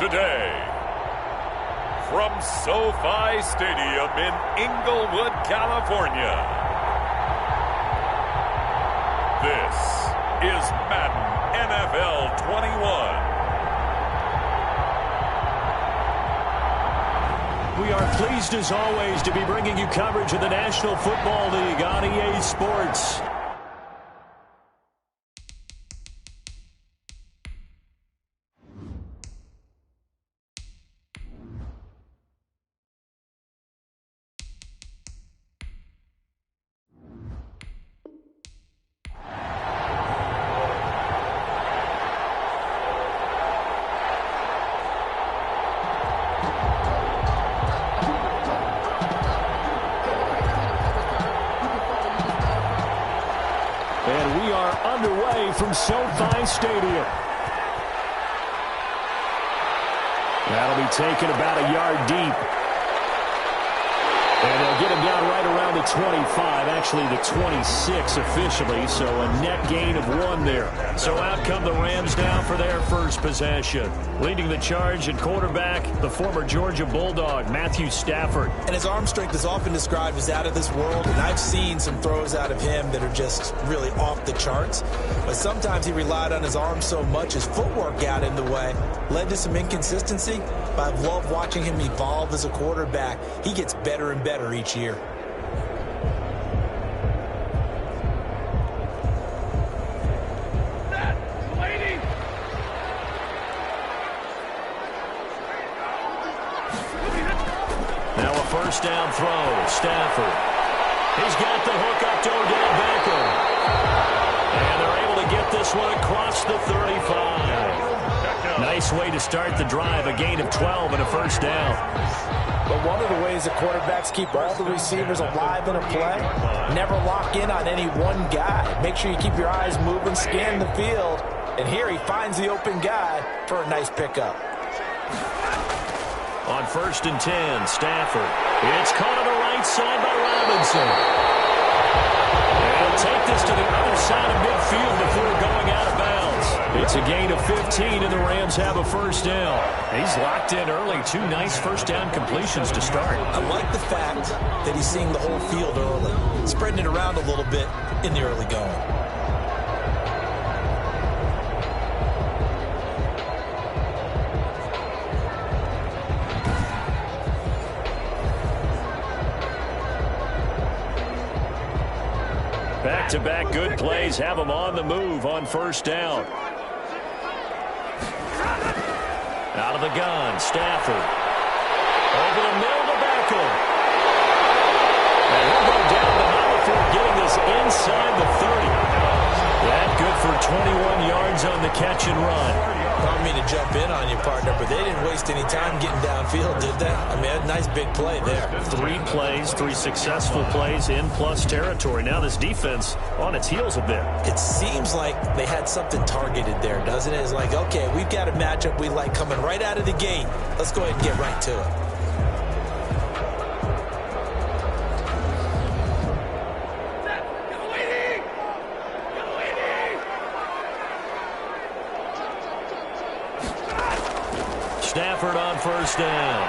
today, from SoFi Stadium in Inglewood, California, this is Madden NFL 21. We are pleased, as always, to be bringing you coverage of the National Football League on EA Sports. And we are underway from SoFi Stadium. That'll be taken about a yard deep. And they'll get him down right around the 25, actually the 26 officially, so a net gain of 1 there. So out come the Rams now for their first possession. Leading the charge at quarterback, the former Georgia Bulldog, Matthew Stafford. And his arm strength is often described as out of this world, and I've seen some throws out of him that are just really off the charts. But sometimes he relied on his arm so much, his footwork got in the way, led to some inconsistency. But I've loved watching him evolve as a quarterback. He gets better and better each year. Now a first down throw. Stafford. He's got the hook up to Odell Beckham. And they're able to get this one across the 35. Nice way to start the drive. A gain of 12 and a first down. But one of the ways that quarterbacks keep all the receivers alive in a play, never lock in on any one guy. Make sure you keep your eyes moving, scan the field. And here he finds the open guy for a nice pickup. On 1st and 10, Stafford. It's caught on the right side by Robinson. And he'll take this to the other side of midfield before going out of bounds. It's a gain of 15, and the Rams have a first down. He's locked in early. 2 nice first down completions to start. I like the fact that he's seeing the whole field early, spreading it around a little bit in the early going. Back-to-back good plays have him on the move on first down. Out of the gun, Stafford. Over the middle to Beckham. And he'll go down the middle before getting this inside the 30. That good for 21 yards on the catch and run. I don't mean to jump in on you, partner, but they didn't waste any time getting downfield, did they? I mean, a nice big play there. 3 plays, 3 successful plays in plus territory. Now this defense on its heels a bit. It seems like they had something targeted there, doesn't it? It's like, okay, we've got a matchup we like coming right out of the gate. Let's go ahead and get right to it. Stafford on first down.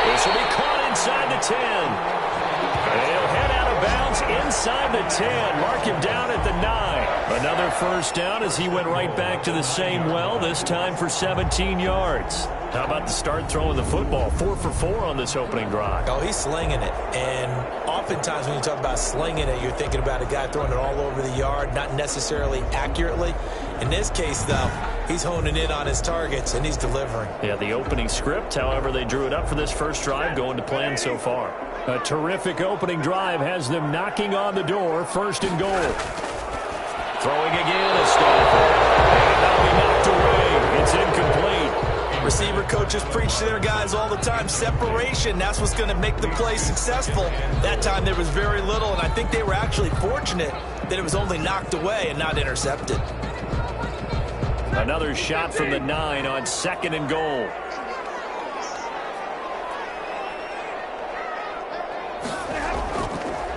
This will be caught inside the 10. And he'll head out of bounds inside the 10. Mark him down at the 9. Another first down as he went right back to the same well, this time for 17 yards. How about the start throwing the football? 4 for 4 on this opening drive. Oh, he's slinging it. And oftentimes when you talk about slinging it, you're thinking about a guy throwing it all over the yard, not necessarily accurately. In this case, though, he's honing in on his targets, and he's delivering. Yeah, the opening script, however, they drew it up for this first drive, going to plan so far. A terrific opening drive has them knocking on the door, 1st and goal. Throwing again is Stafford. And that'll be knocked away. It's incomplete. Receiver coaches preach to their guys all the time. Separation, that's what's going to make the play successful. That time there was very little, and I think they were actually fortunate that it was only knocked away and not intercepted. Another shot from the 9 on 2nd and goal.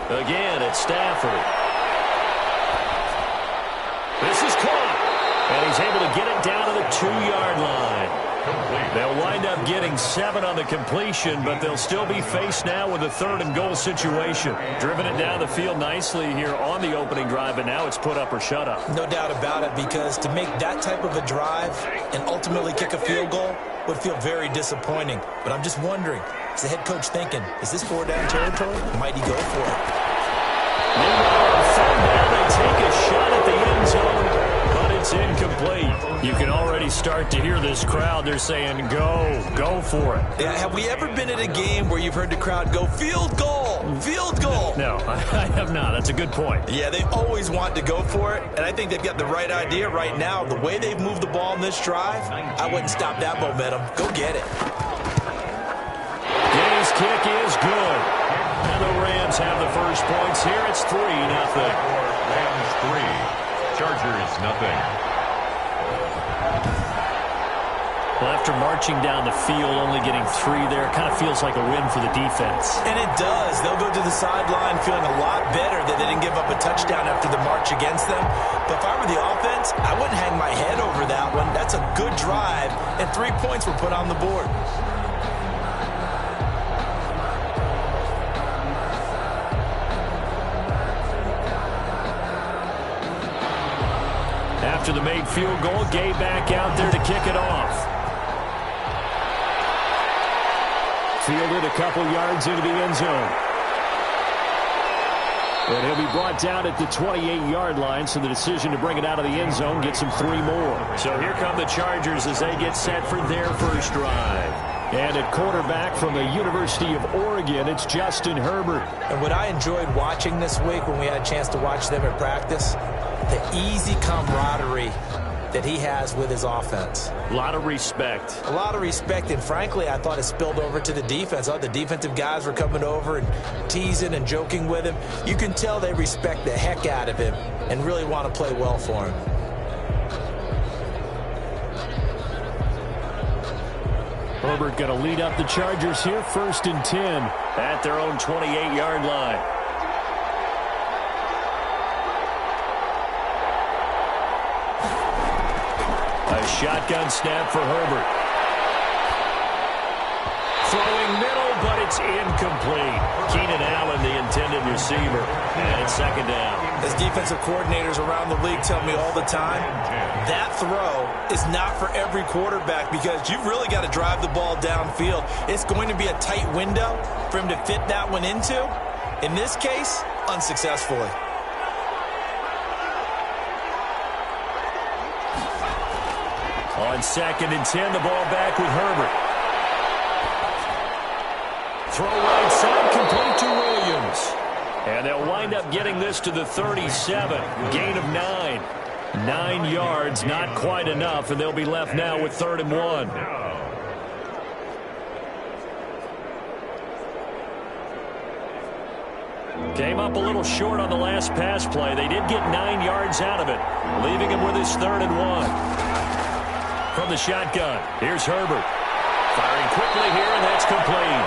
Again, it's Stafford. This is caught. And he's able to get it down to the 2-yard line. and 7 on the completion, but they'll still be faced now with a 3rd and goal situation. Driven it down the field nicely here on the opening drive, but now it's put up or shut up. No doubt about it, because to make that type of a drive and ultimately kick a field goal would feel very disappointing. But I'm just wondering, is the head coach thinking, is this 4-down territory? Might he go for it? Meanwhile, on 3rd down, they take a shot at the end zone, but it's incomplete. You can already start to hear this crowd. They're saying, go for it. Yeah, have we ever been at a game where you've heard the crowd go, field goal, field goal? No, I have not. That's a good point. Yeah, they always want to go for it, and I think they've got the right idea right now. The way they've moved the ball in this drive, I wouldn't stop that momentum. Go get it. His kick is good. And the Rams have the first points here. It's 3-0. Rams 3, Chargers 0. Well, after marching down the field, only getting 3 there, kind of feels like a win for the defense. And it does. They'll go to the sideline feeling a lot better that they didn't give up a touchdown after the march against them. But if I were the offense, I wouldn't hang my head over that one. That's a good drive, and 3 points were put on the board. After the made field goal, Gay back out there to kick it off. Fielded a couple yards into the end zone. And he'll be brought down at the 28-yard line, so the decision to bring it out of the end zone gets him 3 more. So here come the Chargers as they get set for their first drive. And at quarterback from the University of Oregon, it's Justin Herbert. And what I enjoyed watching this week when we had a chance to watch them at practice, the easy camaraderie that he has with his offense. A lot of respect. A lot of respect, and frankly, I thought it spilled over to the defense. The defensive guys were coming over and teasing and joking with him. You can tell they respect the heck out of him and really want to play well for him. Herbert going to lead up the Chargers here, 1st and 10 at their own 28-yard line. A shotgun snap for Herbert. Throwing middle, but it's incomplete. Keenan Allen, the intended receiver. And it's 2nd down. As defensive coordinators around the league tell me all the time, that throw is not for every quarterback because you've really got to drive the ball downfield. It's going to be a tight window for him to fit that one into. In this case, unsuccessfully. On 2nd and 10, the ball back with Herbert. Throw right side, complete to Williams. And they'll wind up getting this to the 37. Gain of 9. 9 yards, not quite enough, and they'll be left now with 3rd and 1. Came up a little short on the last pass play. They did get 9 yards out of it, leaving him with his 3rd and 1. From the shotgun, here's Herbert. Firing quickly here, and that's complete.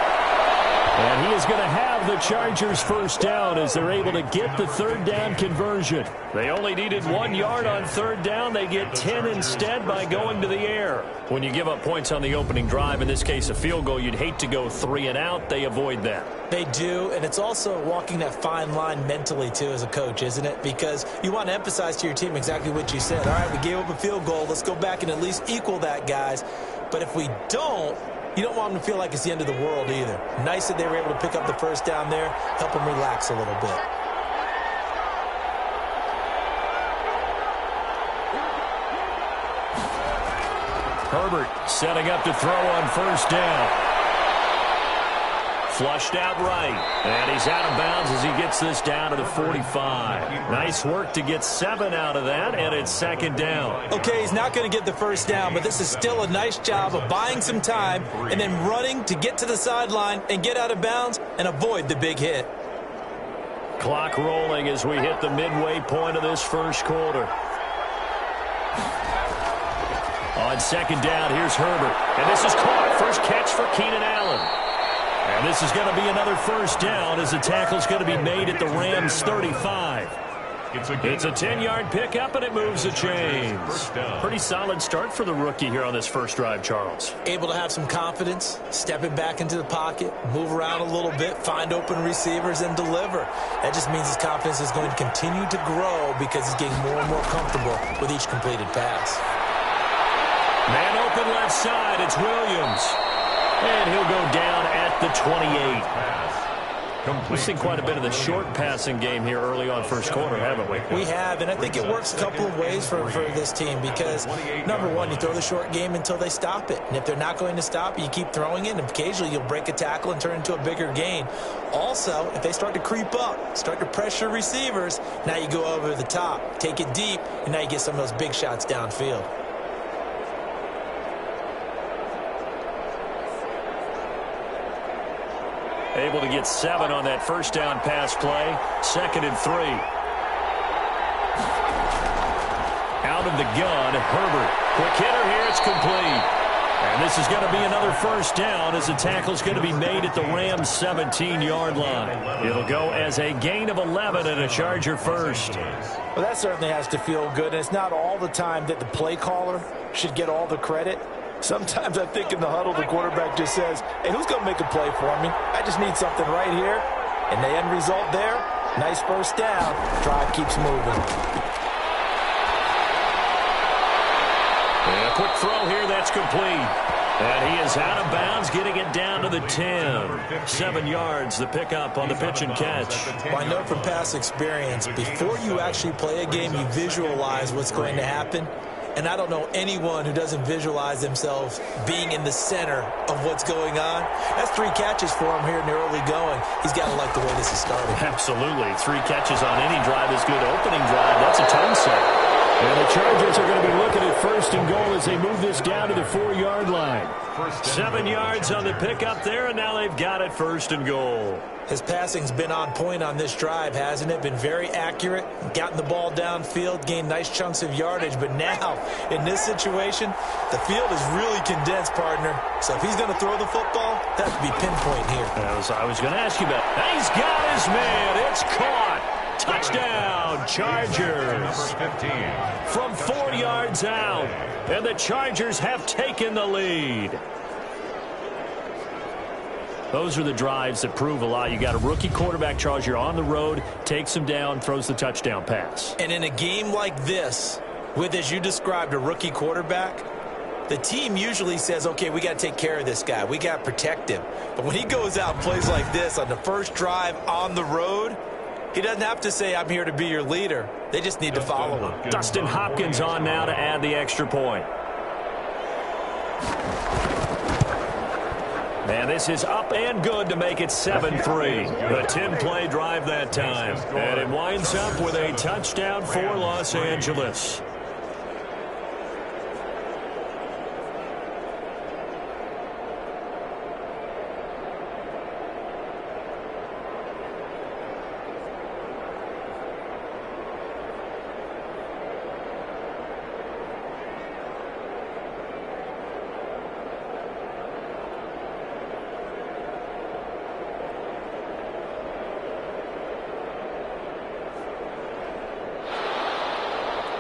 And he is going to have the Chargers first down as they're able to get the 3rd down conversion. They only needed 1 yard on 3rd down. They get 10 instead by going to the air. When you give up points on the opening drive, in this case a field goal, you'd hate to go 3 and out. They avoid that. They do, and it's also walking that fine line mentally, too, as a coach, isn't it? Because you want to emphasize to your team exactly what you said. All right, we gave up a field goal. Let's go back and at least equal that, guys. But if we don't, you don't want them to feel like it's the end of the world either. Nice that they were able to pick up the first down there, help them relax a little bit. Herbert setting up to throw on 1st down. Flushed out right, and he's out of bounds as he gets this down to the 45. Nice work to get 7 out of that, and it's 2nd down. Okay, he's not going to get the first down, but this is still a nice job of buying some time and then running to get to the sideline and get out of bounds and avoid the big hit. Clock rolling as we hit the midway point of this first quarter. On 2nd down, here's Herbert, and this is caught. First catch for Keenan Allen. And this is going to be another first down as the tackle's going to be made at the Rams' 35. It's a 10-yard pickup, and it moves the chains. Pretty solid start for the rookie here on this first drive, Charles. Able to have some confidence, stepping back into the pocket, move around a little bit, find open receivers, and deliver. That just means his confidence is going to continue to grow because he's getting more and more comfortable with each completed pass. Man open left side. It's Williams. And he'll go down at the 28. We've seen quite a bit of the short passing game here early on first quarter, haven't we? We have, and I think it works a couple of ways for this team because, number one, you throw the short game until they stop it. And if they're not going to stop it, you keep throwing it, and occasionally you'll break a tackle and turn into a bigger gain. Also, if they start to creep up, start to pressure receivers, now you go over the top, take it deep, and now you get some of those big shots downfield. Able to get 7 on that first down pass play. 2nd and 3. Out of the gun, Herbert. Quick hitter here, it's complete. And this is going to be another first down as the tackle's going to be made at the Rams' 17-yard line. It'll go as a gain of 11 and a Charger first. Well, that certainly has to feel good, and it's not all the time that the play caller should get all the credit. Sometimes I think in the huddle, the quarterback just says, hey, who's going to make a play for me? I just need something right here. And the end result there, nice first down. Drive keeps moving. And a quick throw here, that's complete. And he is out of bounds, getting it down to the 10. 7 yards, the pickup on the pitch and catch. Well, I know from past experience, before you actually play a game, you visualize what's going to happen. And I don't know anyone who doesn't visualize themselves being in the center of what's going on. That's 3 catches for him here in the early going. He's got to like the way this is starting. Absolutely. 3 catches on any drive is good. Opening drive, that's a tone set. And the Chargers are going to be looking at 1st and goal as they move this down to the 4-yard line. 7 yards on the pickup there, and now they've got it 1st and goal. His passing's been on point on this drive, hasn't it? Been very accurate, gotten the ball downfield, gained nice chunks of yardage. But now, in this situation, the field is really condensed, partner. So if he's going to throw the football, that would be pinpoint here. I was going to ask you about it. He's got his man. It's caught. Touchdown, Chargers. From 4 yards out. And the Chargers have taken the lead. Those are the drives that prove a lot. You got a rookie quarterback, Charles. You're on the road, takes him down, throws the touchdown pass. And in a game like this, with, as you described, a rookie quarterback, the team usually says, okay, we got to take care of this guy. We got to protect him. But when he goes out and plays like this on the first drive on the road, he doesn't have to say, I'm here to be your leader. They just need to follow him. Dustin Hopkins on now to add the extra point. And this is up and good to make it 7-3. A 10-play drive that time. And it winds up with a touchdown for Los Angeles.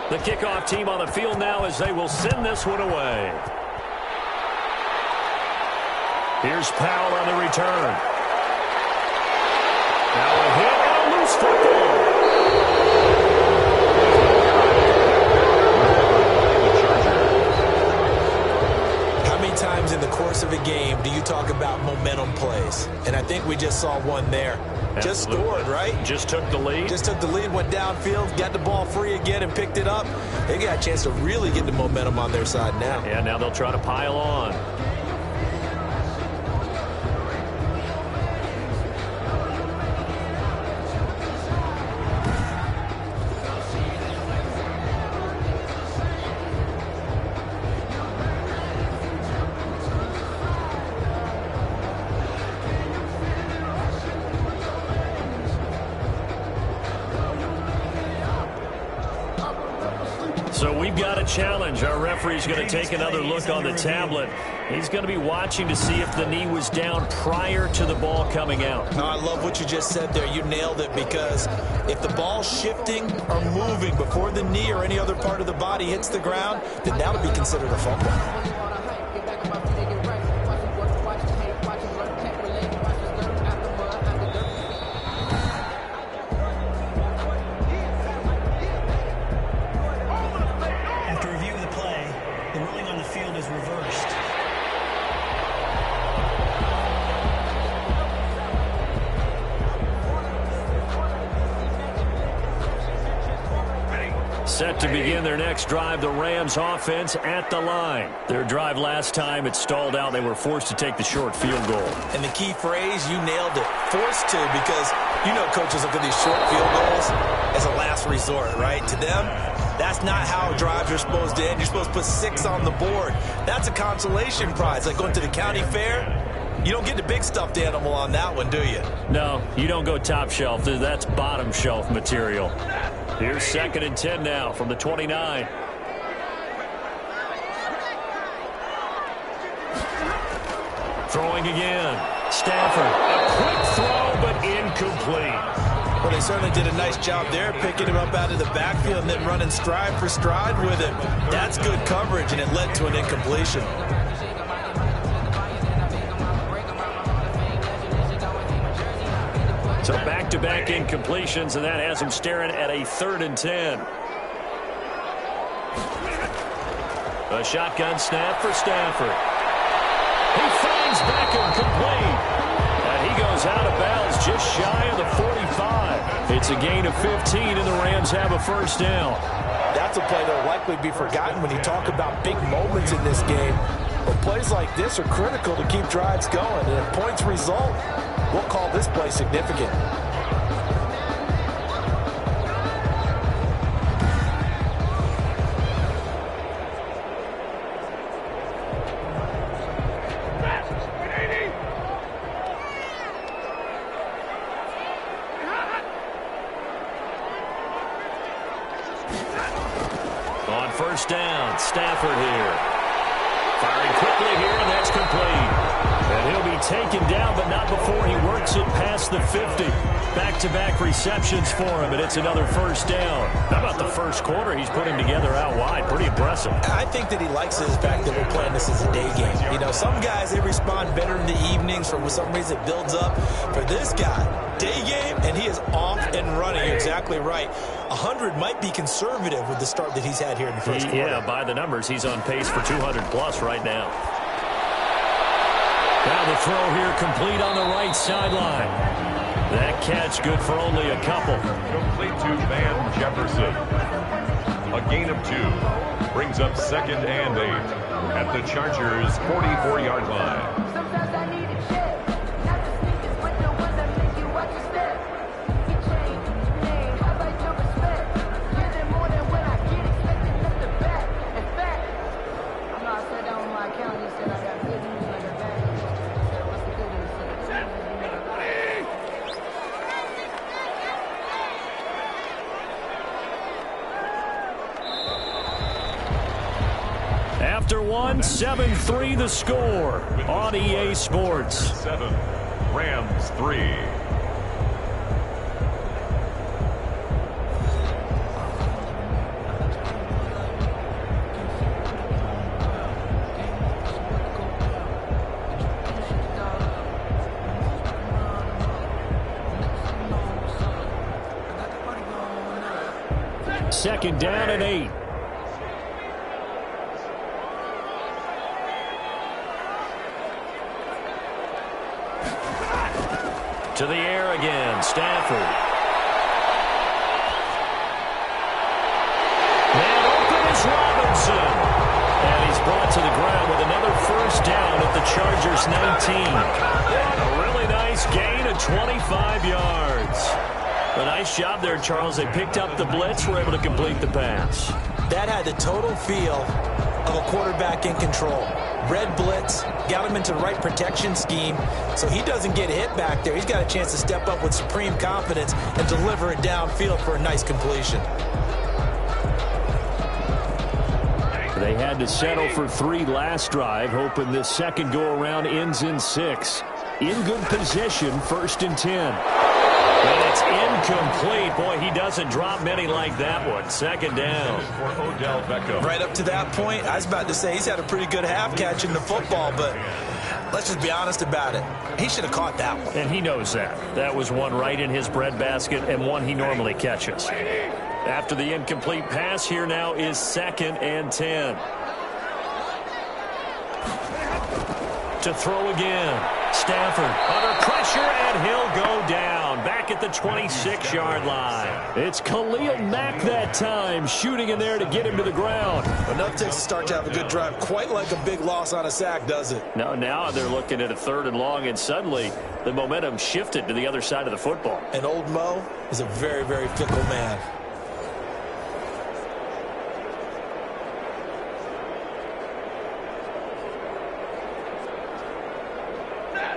The kickoff team on the field now as they will send this one away. Here's Powell on the return. Now a hit and a loose football. How many times in the course of a game do you talk about momentum plays? And I think we just saw one there. Just scored, right? Just took the lead. Just took the lead, went downfield, got the ball free again and picked it up. They got a chance to really get the momentum on their side now. Yeah, now they'll try to pile on. So we've got a challenge. Our referee's going to take another look on the tablet. He's going to be watching to see if the knee was down prior to the ball coming out. No, I love what you just said there. You nailed it, because if the ball's shifting or moving before the knee or any other part of the body hits the ground, then that'll be considered a fumble. Set to begin their next drive, the Rams offense at the line. Their drive last time, it stalled out. They were forced to take the short field goal. And the key phrase, you nailed it, forced to, because you know coaches look at these short field goals as a last resort, right? To them, that's not how drives are supposed to end. You're supposed to put 6 on the board. That's a consolation prize, like going to the county fair. You don't get the big stuffed animal on that one, do you? No, you don't go top shelf. That's bottom shelf material. Here's 2nd and 10 now from the 29. Throwing again. Stafford. A quick throw, but incomplete. Well, they certainly did a nice job there, picking him up out of the backfield and then running stride for stride with him. That's good coverage, and it led to an incompletion. So back-to-back incompletions, and that has him staring at a 3rd and 10. A shotgun snap for Stafford. He finds Beckham complete. And he goes out of bounds just shy of the 45. It's a gain of 15, and the Rams have a first down. That's a play that will likely be forgotten when you talk about big moments in this game. But plays like this are critical to keep drives going. And if points result, we'll call this play significant. On first down, Stafford here. Firing quickly here, and that's complete. And he'll be taken down, but not before he works it past the 50. Back-to-back receptions for him, and it's another first down. How about the first quarter he's putting together out wide? Pretty impressive. I think that he likes the fact that we're playing this as a day game. You know, some guys, they respond better in the evenings. For some reason, it builds up. For this guy, day game, and he is off and running. You're exactly right. 100 might be conservative with the start that he's had here in the first quarter. Yeah, by the numbers, he's on pace for 200-plus right now. Now the throw here complete on the right sideline. That catch good for only a couple. Complete to Van Jefferson. A gain of 2. Brings up 2nd and 8 at the Chargers' 44-yard line. After one, 7-3 the score on EA Sports. 7, Rams 3. Second down and 8. To the air again, Stafford. Man open is Robinson. And he's brought to the ground with another first down at the Chargers' 19. A really nice gain of 25 yards. A nice job there, Charles. They picked up the blitz, were able to complete the pass. That had the total feel of a quarterback in control. Red blitz, got him into the right protection scheme, so he doesn't get hit back there. He's got a chance to step up with supreme confidence and deliver it downfield for a nice completion. They had to settle for 3 last drive, hoping this second go-around ends in 6. In good position, 1st and 10. And it's incomplete. Boy, he doesn't drop many like that one. 2nd down. For Odell Beckham. Right up to that point, I was about to say he's had a pretty good half catching the football, but let's just be honest about it. He should have caught that one. And he knows that. That was one right in his breadbasket and one he normally catches. After the incomplete pass, here now is 2nd and 10. To throw again. Stafford under pressure, and he'll go down. Back at the 26-yard line. It's Khalil Mack that time, shooting in there to get him to the ground. Enough takes to start to have a good drive. Quite like a big loss on a sack, does it? No, now they're looking at a 3rd and long, and suddenly the momentum shifted to the other side of the football. And old Mo is a very, very fickle man.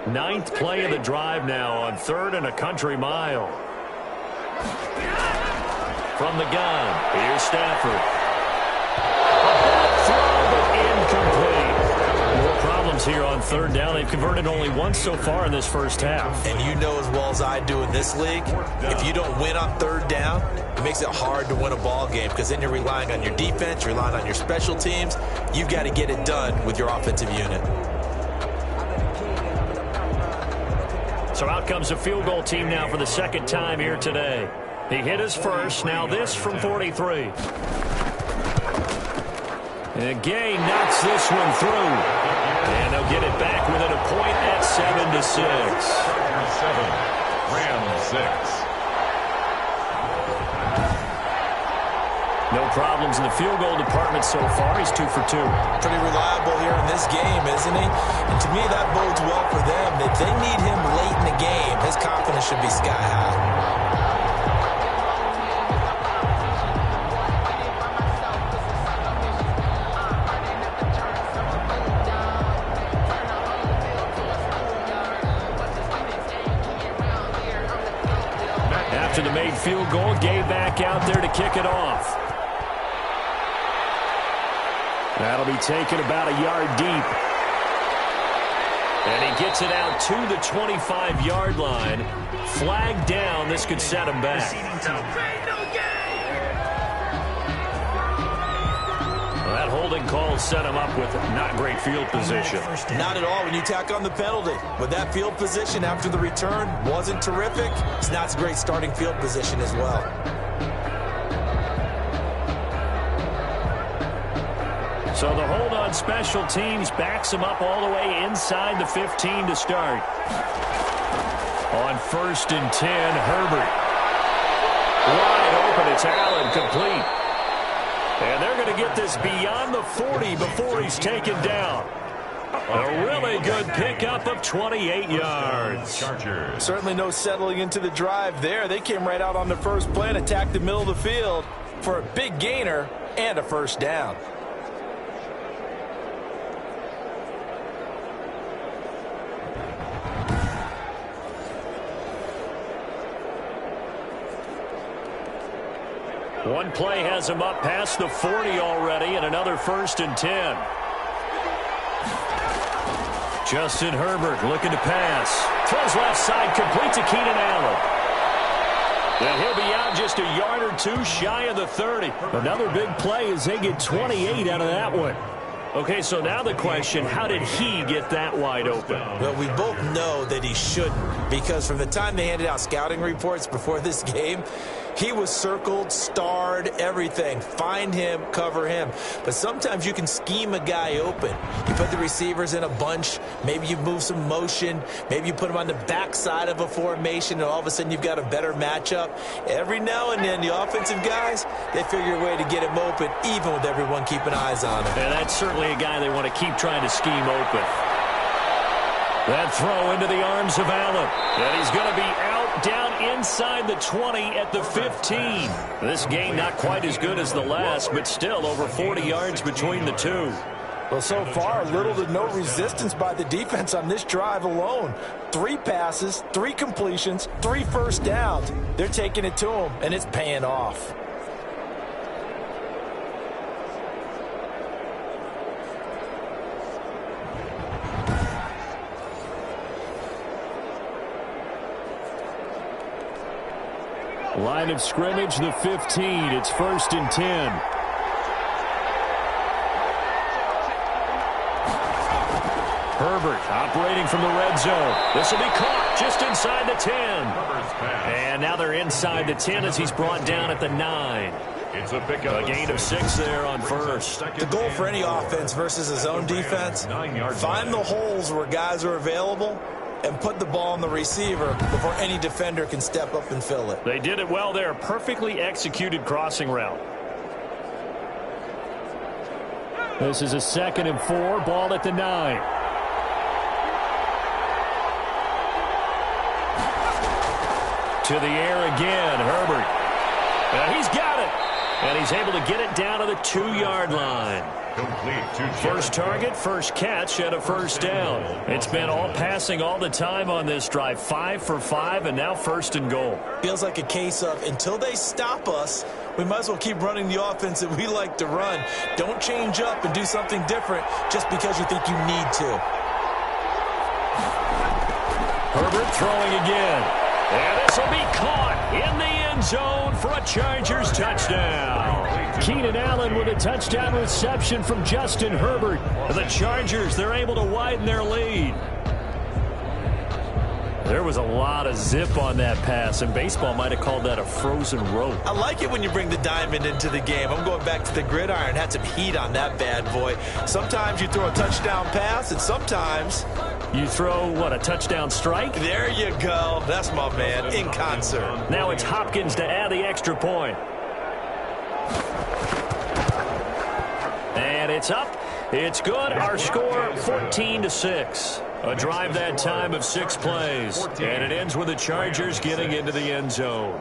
Ninth play of the drive now on 3rd and a country mile. From the gun, here's Stafford. Throw, but incomplete. More problems here on 3rd down. They've converted only once so far in this first half. And you know as well as I do in this league, if you don't win on 3rd down, it makes it hard to win a ball game because then you're relying on your defense, you're relying on your special teams. You've got to get it done with your offensive unit. So out comes a field goal team now for the 2nd time here today. He hit his first. Now this from 43. And Gay knocks this one through. And they'll get it back within a point at 7-6. 7, Rams 6. No problems in the field goal department so far. He's 2 for 2. Pretty reliable here in this game, isn't he? And to me, that bodes well for them. If they need him late in the game, his confidence should be sky high. After the made field goal, Gay back out there to kick it off. That'll be taken about a yard deep. And he gets it out to the 25-yard line. Flag down. This could set him back. Well, that holding call set him up with not great field position. Not at all when you tack on the penalty. With that field position after the return wasn't terrific, it's not a great starting field position as well. So the hold on special teams backs him up all the way inside the 15 to start. On 1st and 10, Herbert. Wide open, it's Allen, complete. And they're going to get this beyond the 40 before he's taken down. A really good pickup of 28 yards. Chargers. Certainly no settling into the drive there. They came right out on the first play and attacked the middle of the field for a big gainer and a 1st down. One play has him up past the 40 already, and another 1st and 10. Justin Herbert looking to pass. Throws left side, complete to Keenan Allen. And he'll be out just a yard or 2 shy of the 30. Another big play as they get 28 out of that one. Okay, so now the question, how did he get that wide open? Well, we both know that he shouldn't, because from the time they handed out scouting reports before this game, he was circled, starred, everything. Find him, cover him. But sometimes you can scheme a guy open. You put the receivers in a bunch. Maybe you move some motion. Maybe you put them on the backside of a formation, and all of a sudden you've got a better matchup. Every now and then, the offensive guys, they figure a way to get him open, even with everyone keeping eyes on him. And that's certainly a guy they want to keep trying to scheme open. That throw into the arms of Allen. And he's going to be out down inside the 20 at the 15. This game not quite as good as the last, but still over 40 yards between the two. Well, so far, little to no resistance by the defense on this drive alone. 3 passes, 3 completions, 3 1st downs. They're taking it to him, and it's paying off. Line of scrimmage, the 15. It's 1st and 10. Herbert operating from the red zone. This will be caught just inside the 10. And now they're inside the 10 as he's brought down at the 9. It's a gain of 6 there on first. The goal for any offense versus his own defense, find the holes where guys are available and put the ball on the receiver before any defender can step up and fill it. They did it well there. Perfectly executed crossing route. This is a 2nd and 4. Ball at the 9. To the air again, Herbert. And he's got it. And he's able to get it down to the 2-yard line. First target, first catch, and a 1st down. It's been all passing all the time on this drive. 5 for 5, and now 1st and goal. Feels like a case of until they stop us, we might as well keep running the offense that we like to run. Don't change up and do something different just because you think you need to. Herbert throwing again. And this will be caught in the end zone for a Chargers touchdown. Keenan Allen with a touchdown reception from Justin Herbert. The Chargers, they're able to widen their lead. There was a lot of zip on that pass, and baseball might have called that a frozen rope. I like it when you bring the diamond into the game. I'm going back to the gridiron. Had some heat on that bad boy. Sometimes you throw a touchdown pass, and sometimes you throw, what, a touchdown strike? There you go. That's my man, in concert. Now it's Hopkins to add the extra point. And it's up. It's good. Our score, 14-6. A drive that time of 6 plays. And it ends with the Chargers getting into the end zone.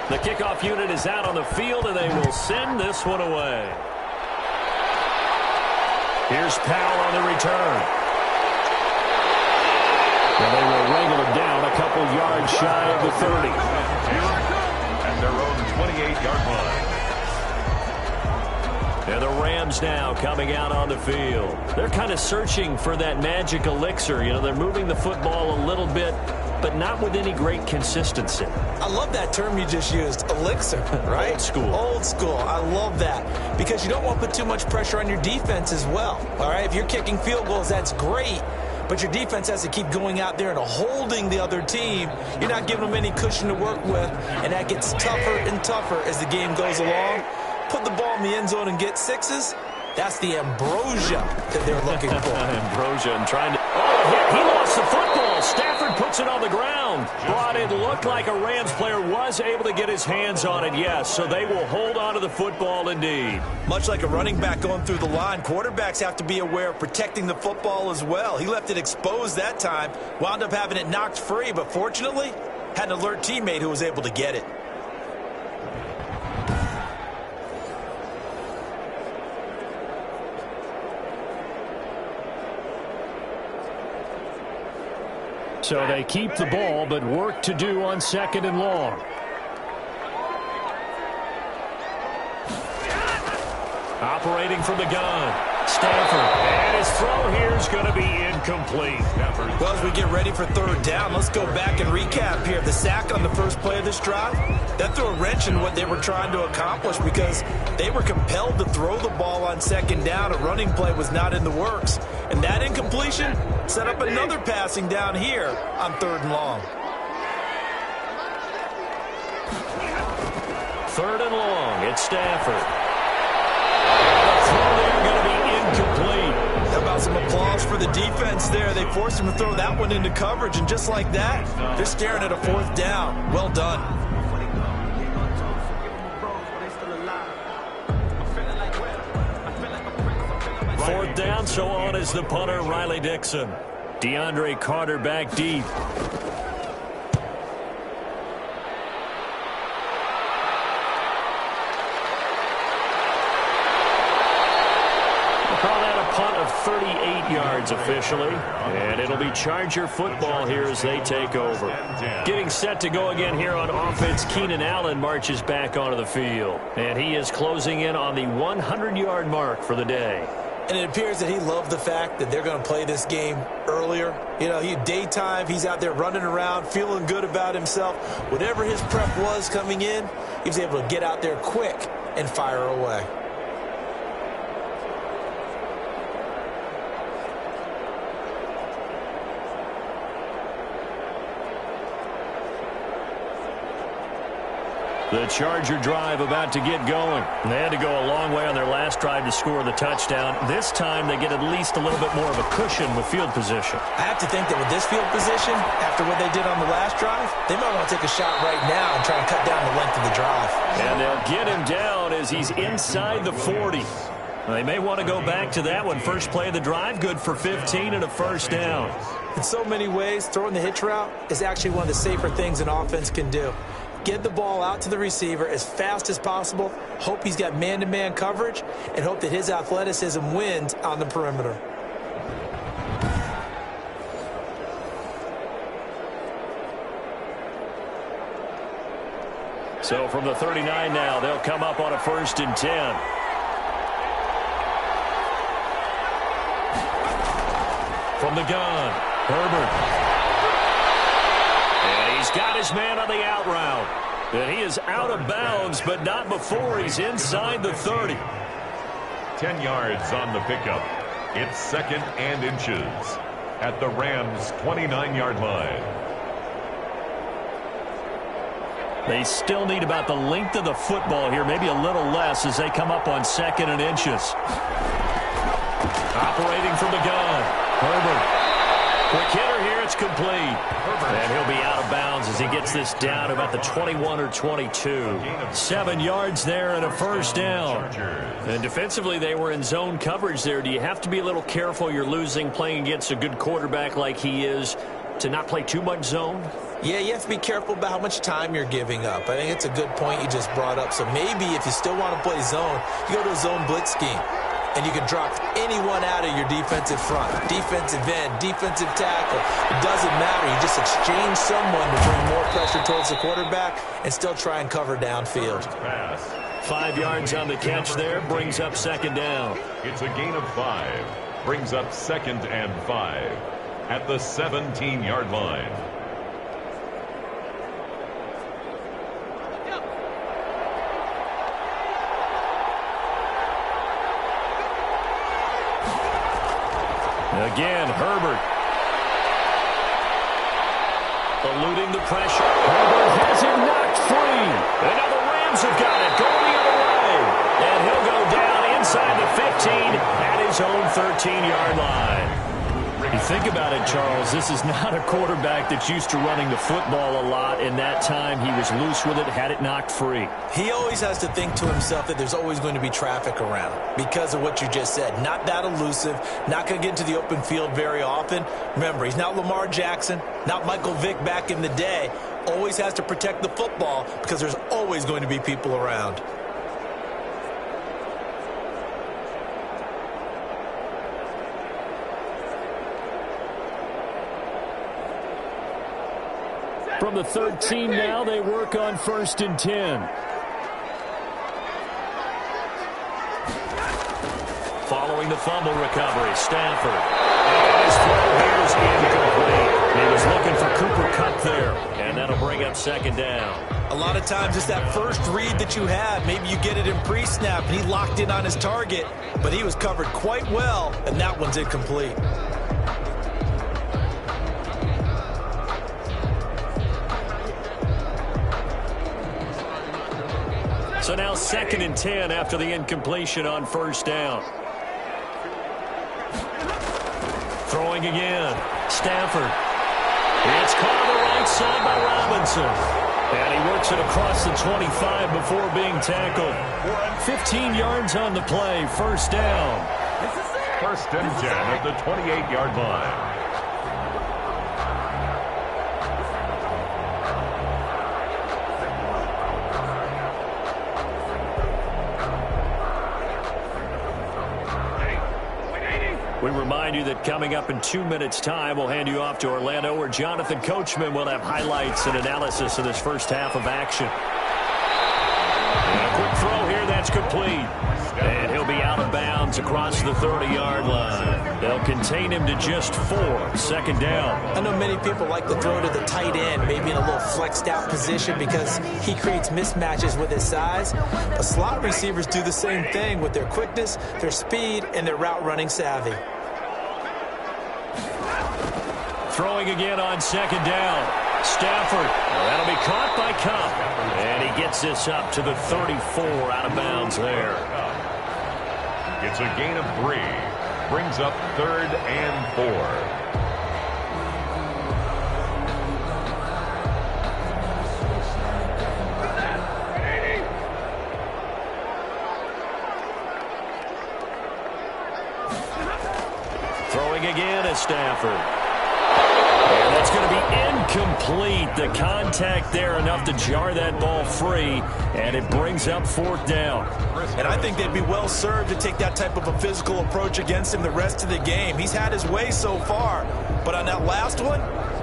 The kickoff unit is out on the field, and they will send this one away. Here's Powell on the return. And they will wrangle him down a couple yards shy of the 30. At their own 28-yard line. And the Rams now coming out on the field. They're kind of searching for that magic elixir. You know, they're moving the football a little bit, but not with any great consistency. I love that term you just used, elixir, right? Old school. Old school. I love that because you don't want to put too much pressure on your defense as well. All right, if you're kicking field goals, that's great, but your defense has to keep going out there and holding the other team. You're not giving them any cushion to work with, and that gets tougher and tougher as the game goes along. Put the ball in the end zone and get 6s. That's the ambrosia that they're looking for. Ambrosia and trying to... Oh, he lost the football. Stafford puts it on the ground. But it looked like a Rams player was able to get his hands on it, yes. So they will hold on to the football indeed. Much like a running back going through the line, quarterbacks have to be aware of protecting the football as well. He left it exposed that time, wound up having it knocked free, but fortunately, had an alert teammate who was able to get it. So they keep the ball, but work to do on 2nd and long. Operating from the gun. Stafford. And his throw here is going to be incomplete. Well, as we get ready for 3rd down, let's go back and recap here. The sack on the first play of this drive, that threw a wrench in what they were trying to accomplish because they were compelled to throw the ball on 2nd down. A running play was not in the works. And that incompletion set up another passing down here on 3rd and long. 3rd and long. It's Stafford. The throw there going to be incomplete. How about some applause for the defense there? They forced him to throw that one into coverage, and just like that, they're staring at a 4th down. Well done. Fourth down, so on is the punter, Riley Dixon. DeAndre Carter back deep. yards officially, and it'll be Charger football here as they take over. Getting set to go again here on offense, Keenan Allen marches back onto the field, and he is closing in on the 100-yard mark for the day. And it appears that he loved the fact that they're going to play this game earlier. You know, daytime, he's out there running around, feeling good about himself. Whatever his prep was coming in, he was able to get out there quick and fire away. The Charger drive about to get going. They had to go a long way on their last drive to score the touchdown. This time they get at least a little bit more of a cushion with field position. I have to think that with this field position, after what they did on the last drive, they might want to take a shot right now and try and cut down the length of the drive. And they'll get him down as he's inside the 40. They may want to go back to that one. First play of the drive, good for 15 and a first down. In so many ways, throwing the hitch route is actually one of the safer things an offense can do. Get the ball out to the receiver as fast as possible, hope he's got man-to-man coverage, and hope that his athleticism wins on the perimeter. So from the 39 now, they'll come up on a 1st and 10. From the gun, Herbert. And he's got his man on the out route. And he is out of bounds, but not before he's inside the 30. 10 yards on the pickup. It's 2nd and inches at the Rams' 29-yard line. They still need about the length of the football here, maybe a little less as they come up on 2nd and inches. Operating from the gun, Herbert. Quick hitter here, it's complete. And he'll be out of bounds as he gets this down about the 21 or 22. 7 yards there and a first down. And defensively, they were in zone coverage there. Do you have to be a little careful? You're losing playing against a good quarterback like he is to not play too much zone? Yeah, you have to be careful about how much time you're giving up. I think it's a good point you just brought up. So maybe if you still want to play zone, you go to a zone blitz scheme. And you can drop anyone out of your defensive front. Defensive end, defensive tackle. It doesn't matter. You just exchange someone to bring more pressure towards the quarterback and still try and cover downfield. 5 yards on the catch there. Brings up 2nd down. It's a gain of 5. Brings up 2nd and 5 at the 17-yard line. Again, Herbert. Eluding the pressure. Herbert has him knocked free. And now the Rams have got it. Going the other way. And he'll go down inside the 15 at his own 13-yard line. You think about it, Charles, this is not a quarterback that's used to running the football a lot, and that time he was loose with it, had it knocked free. He always has to think to himself that there's always going to be traffic around because of what you just said. Not that elusive, not going to get into the open field very often. Remember, he's not Lamar Jackson, not Michael Vick back in the day. Always has to protect the football because there's always going to be people around. From the 13 now, they work on 1st and 10. Following the fumble recovery, Stafford. And his throw here is incomplete. He was looking for Cooper Kupp there, and that'll bring up 2nd down. A lot of times it's that first read that you have. Maybe you get it in pre-snap, and he locked in on his target, but he was covered quite well, and that one's incomplete. So now 2nd and 10 after the incompletion on 1st down. Throwing again. Stafford. It's caught on the right side by Robinson. And he works it across the 25 before being tackled. 15 yards on the play. 1st down. 1st and 10 at the 28-yard line. We remind you that coming up in 2 minutes' time, we'll hand you off to Orlando, where Jonathan Coachman will have highlights and analysis of this first half of action. And a quick throw here, that's complete. And he'll be out of bounds across the 30-yard line. They'll contain him to just 4, second down. I know many people like to throw to the tight end, maybe in a little flexed out position because he creates mismatches with his size. But slot receivers do the same thing with their quickness, their speed, and their route running savvy. Throwing again on second down. Stafford. That'll be caught by Cup. And he gets this up to the 34, out of bounds there. It's a gain of 3. Brings up 3rd and 4. Throwing again is Stafford. And that's going to be incomplete. The contact there enough to jar that ball free, and it brings up 4th down. And I think they'd be well served to take that type of a physical approach against him the rest of the game. He's had his way so far, but on that last one,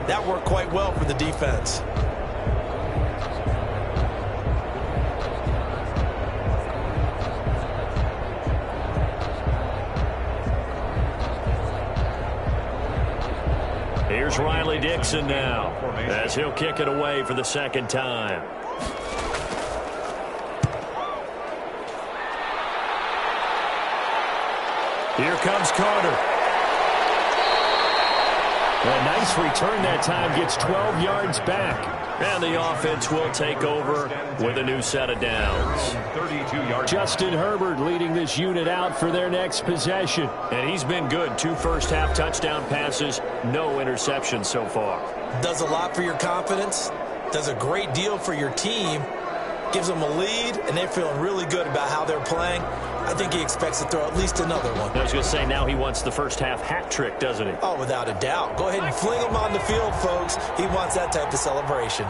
that worked quite well for the defense. Here's Riley Dixon now, as he'll kick it away for the second time. Here comes Carter. A nice return that time, gets 12 yards back. And the offense will take over with a new set of downs. Justin Herbert leading this unit out for their next possession. And he's been good. 2 first-half touchdown passes, no interceptions so far. Does a lot for your confidence, does a great deal for your team, gives them a lead, and they're feeling really good about how they're playing. I think he expects to throw at least another one. I was going to say, now he wants the first-half hat trick, doesn't he? Oh, without a doubt. Go ahead and fling him on the field, folks. He wants that type of celebration.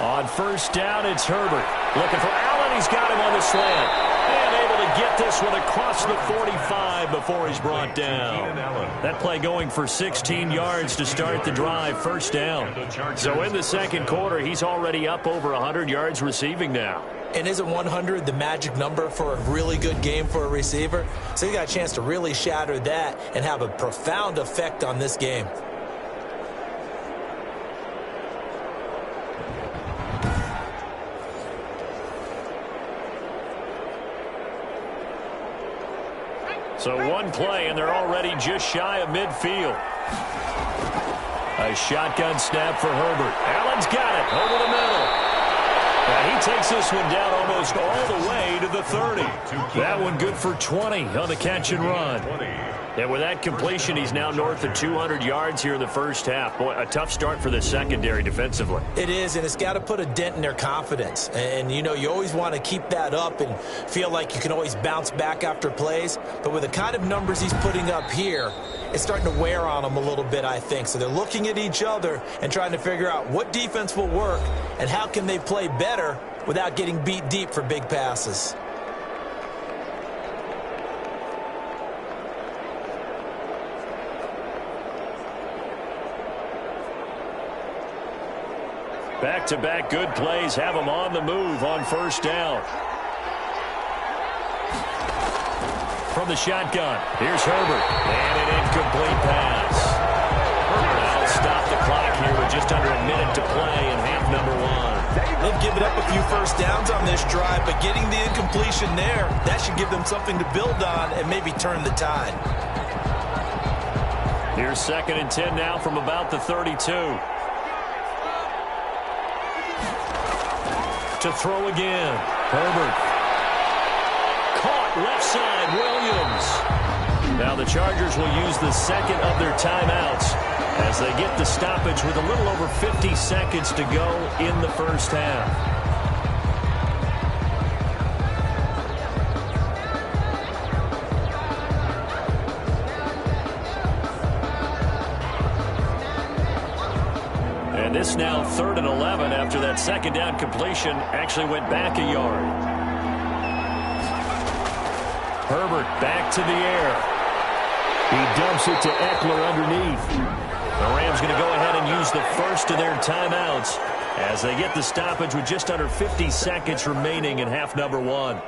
On first down, it's Herbert. Looking for Allen. He's got him on the slant. And able to get this one across the 45 before he's brought down. That play going for 16 yards to start the drive, first down. So in the second quarter, he's already up over 100 yards receiving now. And isn't 100 the magic number for a really good game for a receiver? So you got a chance to really shatter that and have a profound effect on this game. So one play, and they're already just shy of midfield. A shotgun snap for Herbert. Allen's got it over the middle. And he takes this one down almost all the way to the 30. That one good for 20 on the catch and run. And with that completion, he's now north of 200 yards here in the first half. Boy, a tough start for the secondary defensively. It is, and it's got to put a dent in their confidence. And, you know, you always want to keep that up and feel like you can always bounce back after plays. But with the kind of numbers he's putting up here, it's starting to wear on them a little bit, I think. So they're looking at each other and trying to figure out what defense will work and how can they play better without getting beat deep for big passes. Back-to-back good plays have them on the move on first down. From the shotgun, here's Herbert. And an incomplete pass. Herbert will stop the clock here with just under a minute to play in half number 1. They've given up a few first downs on this drive, but getting the incompletion there, that should give them something to build on and maybe turn the tide. Here's 2nd and 10 now from about the 32. To throw again. Herbert. Caught left side, Williams. Now the Chargers will use the second of their timeouts as they get the stoppage with a little over 50 seconds to go in the first half. And this now 3rd and 11 after that second down completion actually went back a yard. Herbert back to the air. He dumps it to Eckler underneath. The Rams going to go ahead and use the first of their timeouts as they get the stoppage with just under 50 seconds remaining in half number one.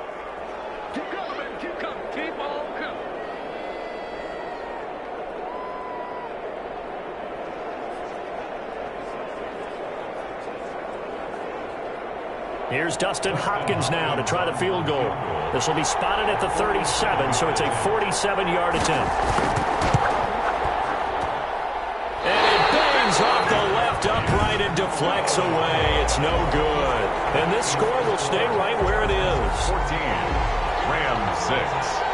Keep coming, keep coming, keep on coming. Here's Dustin Hopkins now to try the field goal. This will be spotted at the 37, so it's a 47-yard attempt. And it bangs off the left upright and deflects away. It's no good. And this score will stay right where it is. 14, Rams 6.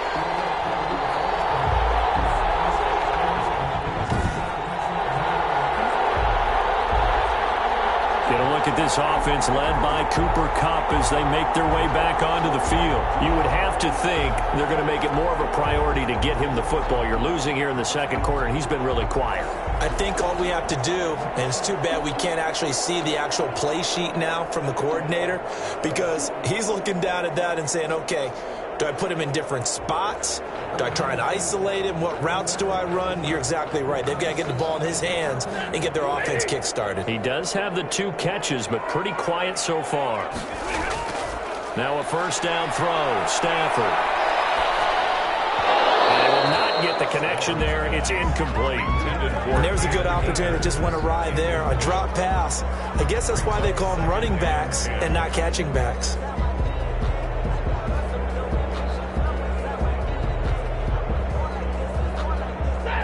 Get a look at this offense led by Cooper Kupp as they make their way back onto the field. You would have to think they're going to make it more of a priority to get him the football. You're losing here in the second quarter, and he's been really quiet. I think all we have to do, and it's too bad we can't actually see the actual play sheet now from the coordinator, because he's looking down at that and saying, okay, do I put him in different spots? Do I try and isolate him? What routes do I run? You're exactly right. They've got to get the ball in his hands and get their offense kick-started. He does have the 2 catches, but pretty quiet so far. Now a first down throw. Stafford. And they will not get the connection there. It's incomplete. And there's a good opportunity that just went awry there. A drop pass. I guess that's why they call them running backs and not catching backs.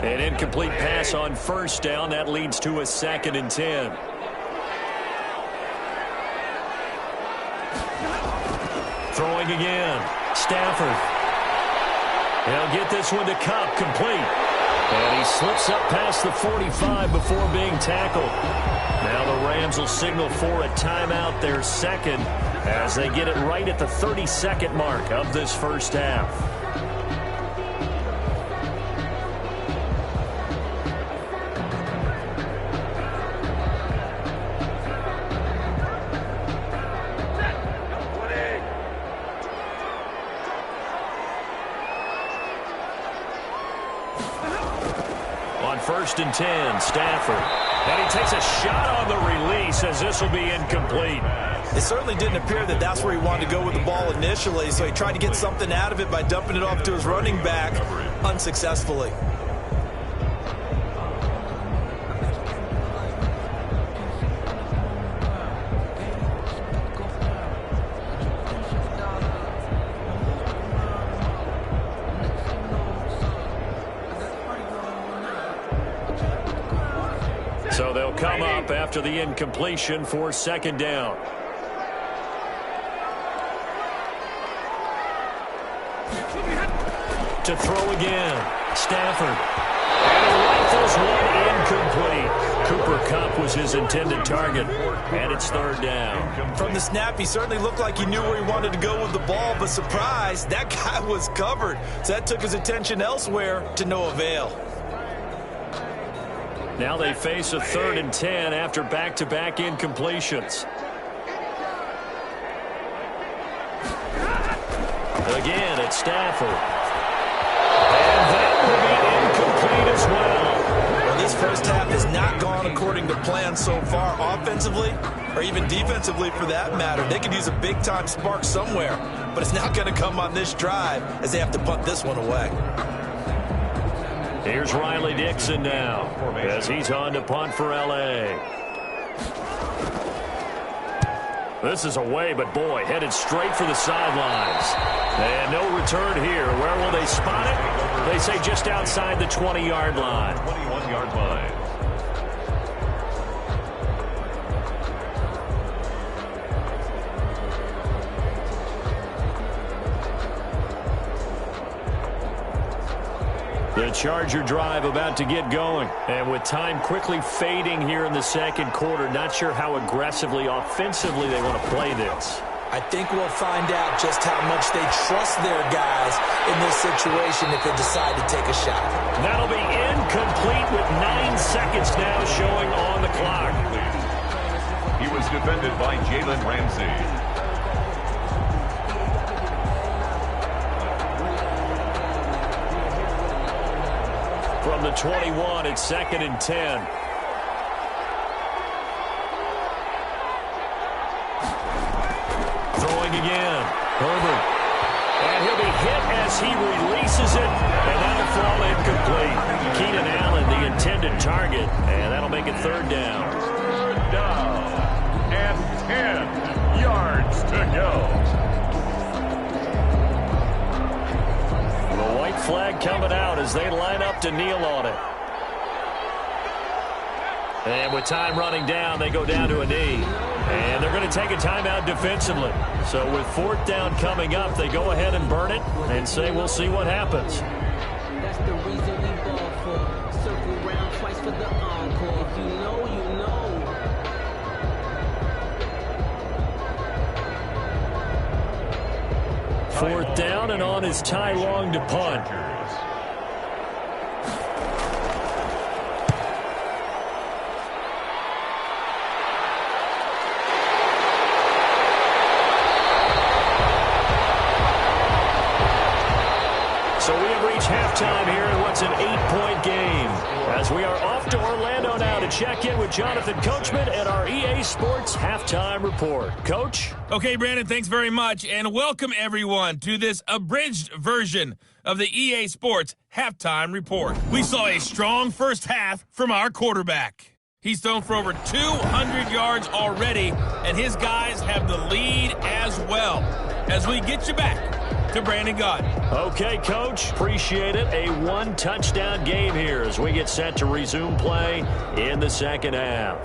An incomplete pass on first down. That leads to a 2nd and 10. Throwing again. Stafford. He'll get this one to Kupp, complete. And he slips up past the 45 before being tackled. Now the Rams will signal for a timeout, their second, as they get it right at the 32nd mark of this first half. First and 10, Stafford. And he takes a shot on the release as this will be incomplete. It certainly didn't appear that that's where he wanted to go with the ball initially, so he tried to get something out of it by dumping it off to his running back unsuccessfully. So they'll come up after the incompletion for second down. To throw again. Stafford. And he rifles one incomplete. Cooper Kupp was his intended target. And it's third down. From the snap, he certainly looked like he knew where he wanted to go with the ball, but surprise, that guy was covered. So that took his attention elsewhere to no avail. Now they face a 3rd and 10 after back-to-back incompletions. Again, it's Stafford. And that will be incomplete as well. Well, this first half has not gone according to plan so far offensively or even defensively for that matter. They could use a big-time spark somewhere, but it's not going to come on this drive as they have to punt this one away. Here's Riley Dixon now as he's on to punt for L.A. This is away, but boy, headed straight for the sidelines. And no return here. Where will they spot it? They say just outside the 20-yard line. 21-yard line. The Charger drive about to get going. And with time quickly fading here in the second quarter, not sure how aggressively, offensively they want to play this. I think we'll find out just how much they trust their guys in this situation if they decide to take a shot. That'll be incomplete with 9 seconds now showing on the clock. He was defended by Jalen Ramsey. from the 21. It's 2nd and 10. Throwing again. Herbert. And he'll be hit as he releases it, and that'll fall incomplete. Keenan Allen, the intended target, and that'll make it 3rd down. 3rd down and 10 yards to go. The white flag coming out as they line up to kneel on it. And with time running down, they go down to a knee. And they're going to take a timeout defensively. So with 4th down coming up, they go ahead and burn it and say, we'll see what happens. That's the reason we ball for. Circle round twice for the encore. If you know, you know. 4th down, and on is Ty Long to punt. So we have reached halftime here in what's an 8-point game. As we are off to Orlando now to check in with Jonathan Coachman at our EA Sports Halftime Report. Coach? Okay, Brandon, thanks very much, and welcome everyone to this abridged version of the EA Sports Halftime Report. We saw a strong first half from our quarterback. He's thrown for over 200 yards already, and his guys have the lead as well. As we get you back to Brandon Gaudin. Okay, Coach. Appreciate it. A 1-touchdown game here as we get set to resume play in the 2nd half.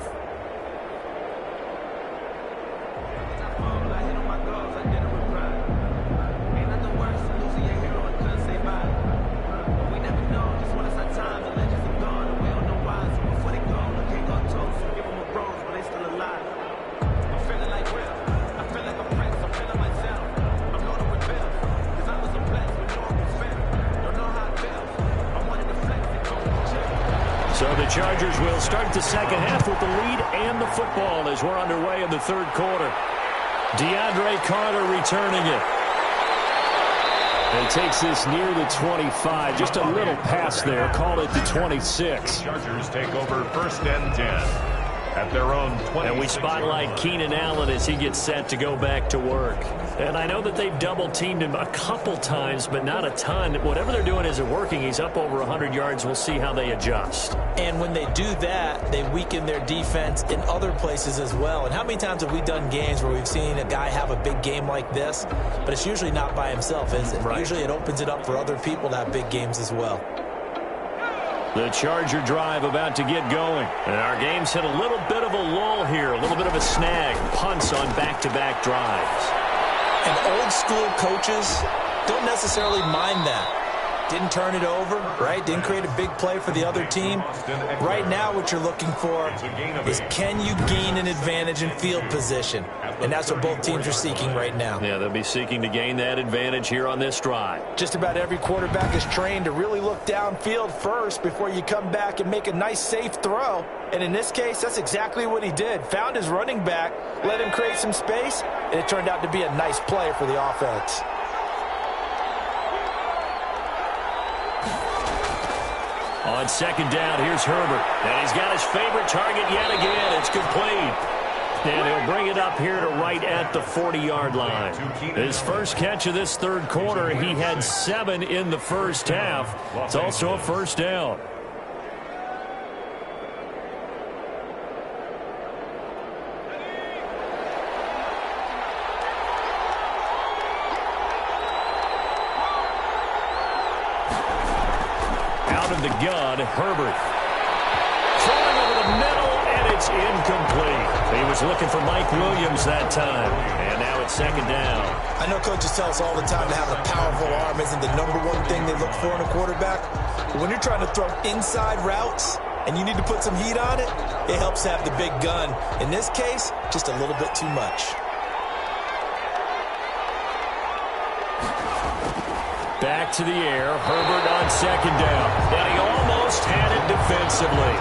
So the Chargers will start the 2nd half with the lead and the football as we're underway in the 3rd quarter. DeAndre Carter returning it. And takes this near the 25. Just a little pass there. Call it the 26. Chargers take over 1st and 10 at their own 20. And we spotlight Keenan Allen as he gets set to go back to work. And I know that they've double-teamed him a couple times, but not a ton. Whatever they're doing isn't working. He's up over 100 yards. We'll see how they adjust. And when they do that, they weaken their defense in other places as well. And how many times have we done games where we've seen a guy have a big game like this, but it's usually not by himself, is it? Right. Usually it opens it up for other people to have big games as well. The Charger drive about to get going. And our game's hit a little bit of a lull here, a little bit of a snag. Punts on back-to-back drives. And old school coaches don't necessarily mind that. Didn't turn it over, right? Didn't create a big play for the other team. Right now what you're looking for is, can you gain an advantage in field position? And that's what both teams are seeking right now. Yeah, they'll be seeking to gain that advantage here on this drive. Just about every quarterback is trained to really look downfield first before you come back and make a nice, safe throw. And in this case, that's exactly what he did. Found his running back, let him create some space, and it turned out to be a nice play for the offense. On 2nd down, here's Herbert. And he's got his favorite target yet again. It's complete. And he'll bring it up here to right at the 40-yard line. His first catch of this 3rd quarter, he had 7 in the first half. It's also a 1st down. Out of the gun, Herbert. Throwing over the middle, and it's incomplete. He was looking for Mike Williams that time. And now it's 2nd down. I know coaches tell us all the time that having a powerful arm isn't the #1 thing they look for in a quarterback. But when you're trying to throw inside routes and you need to put some heat on it, it helps to have the big gun. In this case, just a little bit too much. Back to the air. Herbert on 2nd down. And he almost had it defensively.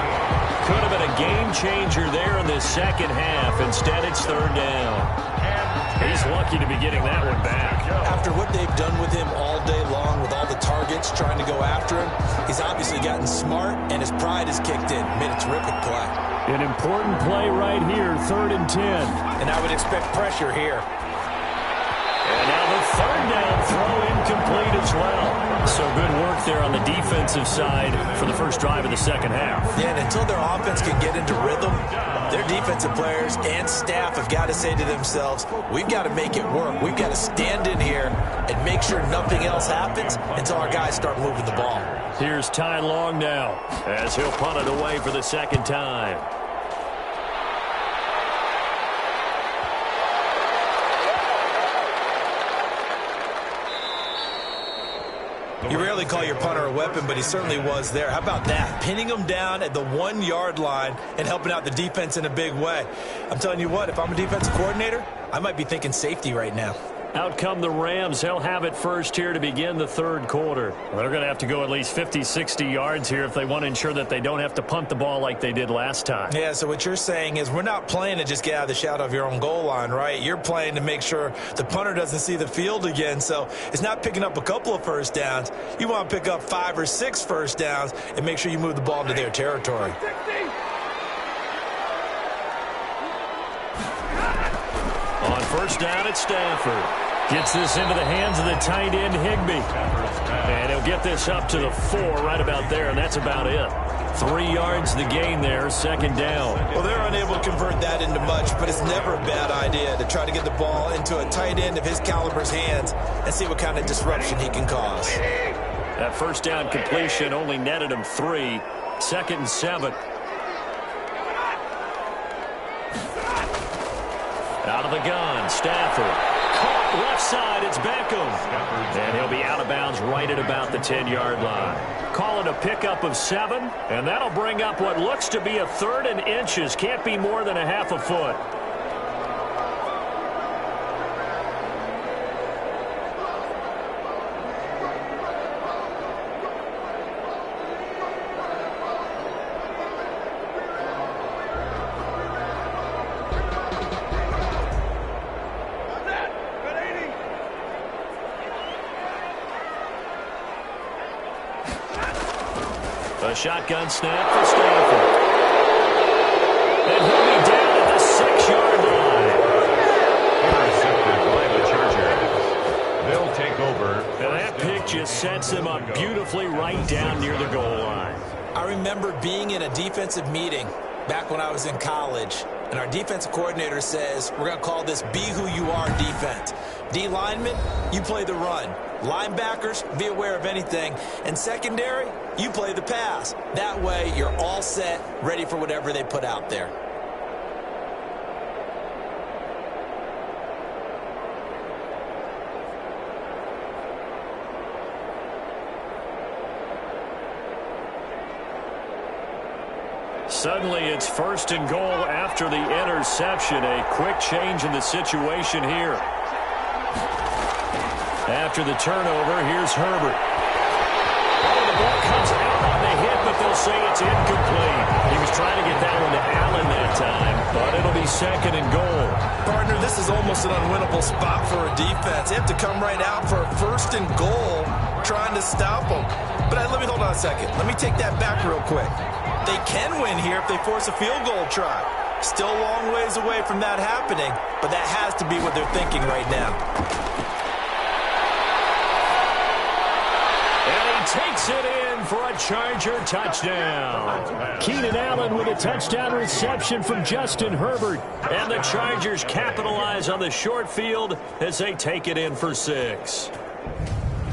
Could have been a game changer there in the 2nd half. Instead, it's 3rd down. And He's lucky to be getting that one back. After what they've done with him all day long with all the targets trying to go after him, he's obviously gotten smart, and his pride has kicked in. Made a terrific play. An important play right here, 3rd and 10. And I would expect pressure here. And now the 3rd down throw incomplete as well. So good work there on the defensive side for the first drive of the second half. Yeah, and until their offense can get into rhythm, their defensive players and staff have got to say to themselves, we've got to make it work. We've got to stand in here and make sure nothing else happens until our guys start moving the ball. Here's Ty Long now as he'll punt it away for the second time. You rarely call your punter a weapon, but he certainly was there. How about that? Pinning him down at the 1-yard line and helping out the defense in a big way. I'm telling you what, if I'm a defensive coordinator, I might be thinking safety right now. Out come the Rams. They'll have it first here to begin the 3rd quarter. Well, they're going to have to go at least 50, 60 yards here if they want to ensure that they don't have to punt the ball like they did last time. Yeah, so what you're saying is we're not playing to just get out of the shadow of your own goal line, right? You're playing to make sure the punter doesn't see the field again. So it's not picking up a couple of first downs. You want to pick up 5 or 6 first downs and make sure you move the ball into their territory. On first down at Stafford. Gets this into the hands of the tight end, Higbee. And he'll get this up to the 4 right about there, and that's about it. 3 yards the gain there, 2nd down. Well, they're unable to convert that into much, but it's never a bad idea to try to get the ball into a tight end of his caliber's hands and see what kind of disruption he can cause. That first down completion only netted him 3. 2nd and 7. Out of the gun, Stafford. Caught left side, it's Beckham. And he'll be out of bounds right at about the 10-yard line. Call it a pickup of 7, and that'll bring up what looks to be a 3rd and inches. Can't be more than a half a foot. A shotgun snap for Stafford. And he'll be down at the 6-yard line. Intercepted by the Chargers. They'll take over. And that pick just sets him up beautifully right down near the goal line. I remember being in a defensive meeting back when I was in college, and our defensive coordinator says, we're going to call this be who you are defense. D linemen, you play the run. Linebackers, be aware of anything. And secondary, you play the pass. That way, you're all set, ready for whatever they put out there. Suddenly, it's 1st and goal after the interception. A quick change in the situation here. After the turnover, here's Herbert. Oh, the ball comes out on the hit, but they'll say it's incomplete. He was trying to get that one to Allen that time, but it'll be 2nd and goal. Partner, this is almost an unwinnable spot for a defense. They have to come right out for a 1st and goal, trying to stop them. But let me hold on a second. Let me take that back real quick. They can win here if they force a field goal try. Still a long ways away from that happening, but that has to be what they're thinking right now. Takes it in for a Charger touchdown. Keenan Allen with a touchdown reception from Justin Herbert. And the Chargers capitalize on the short field as they take it in for 6.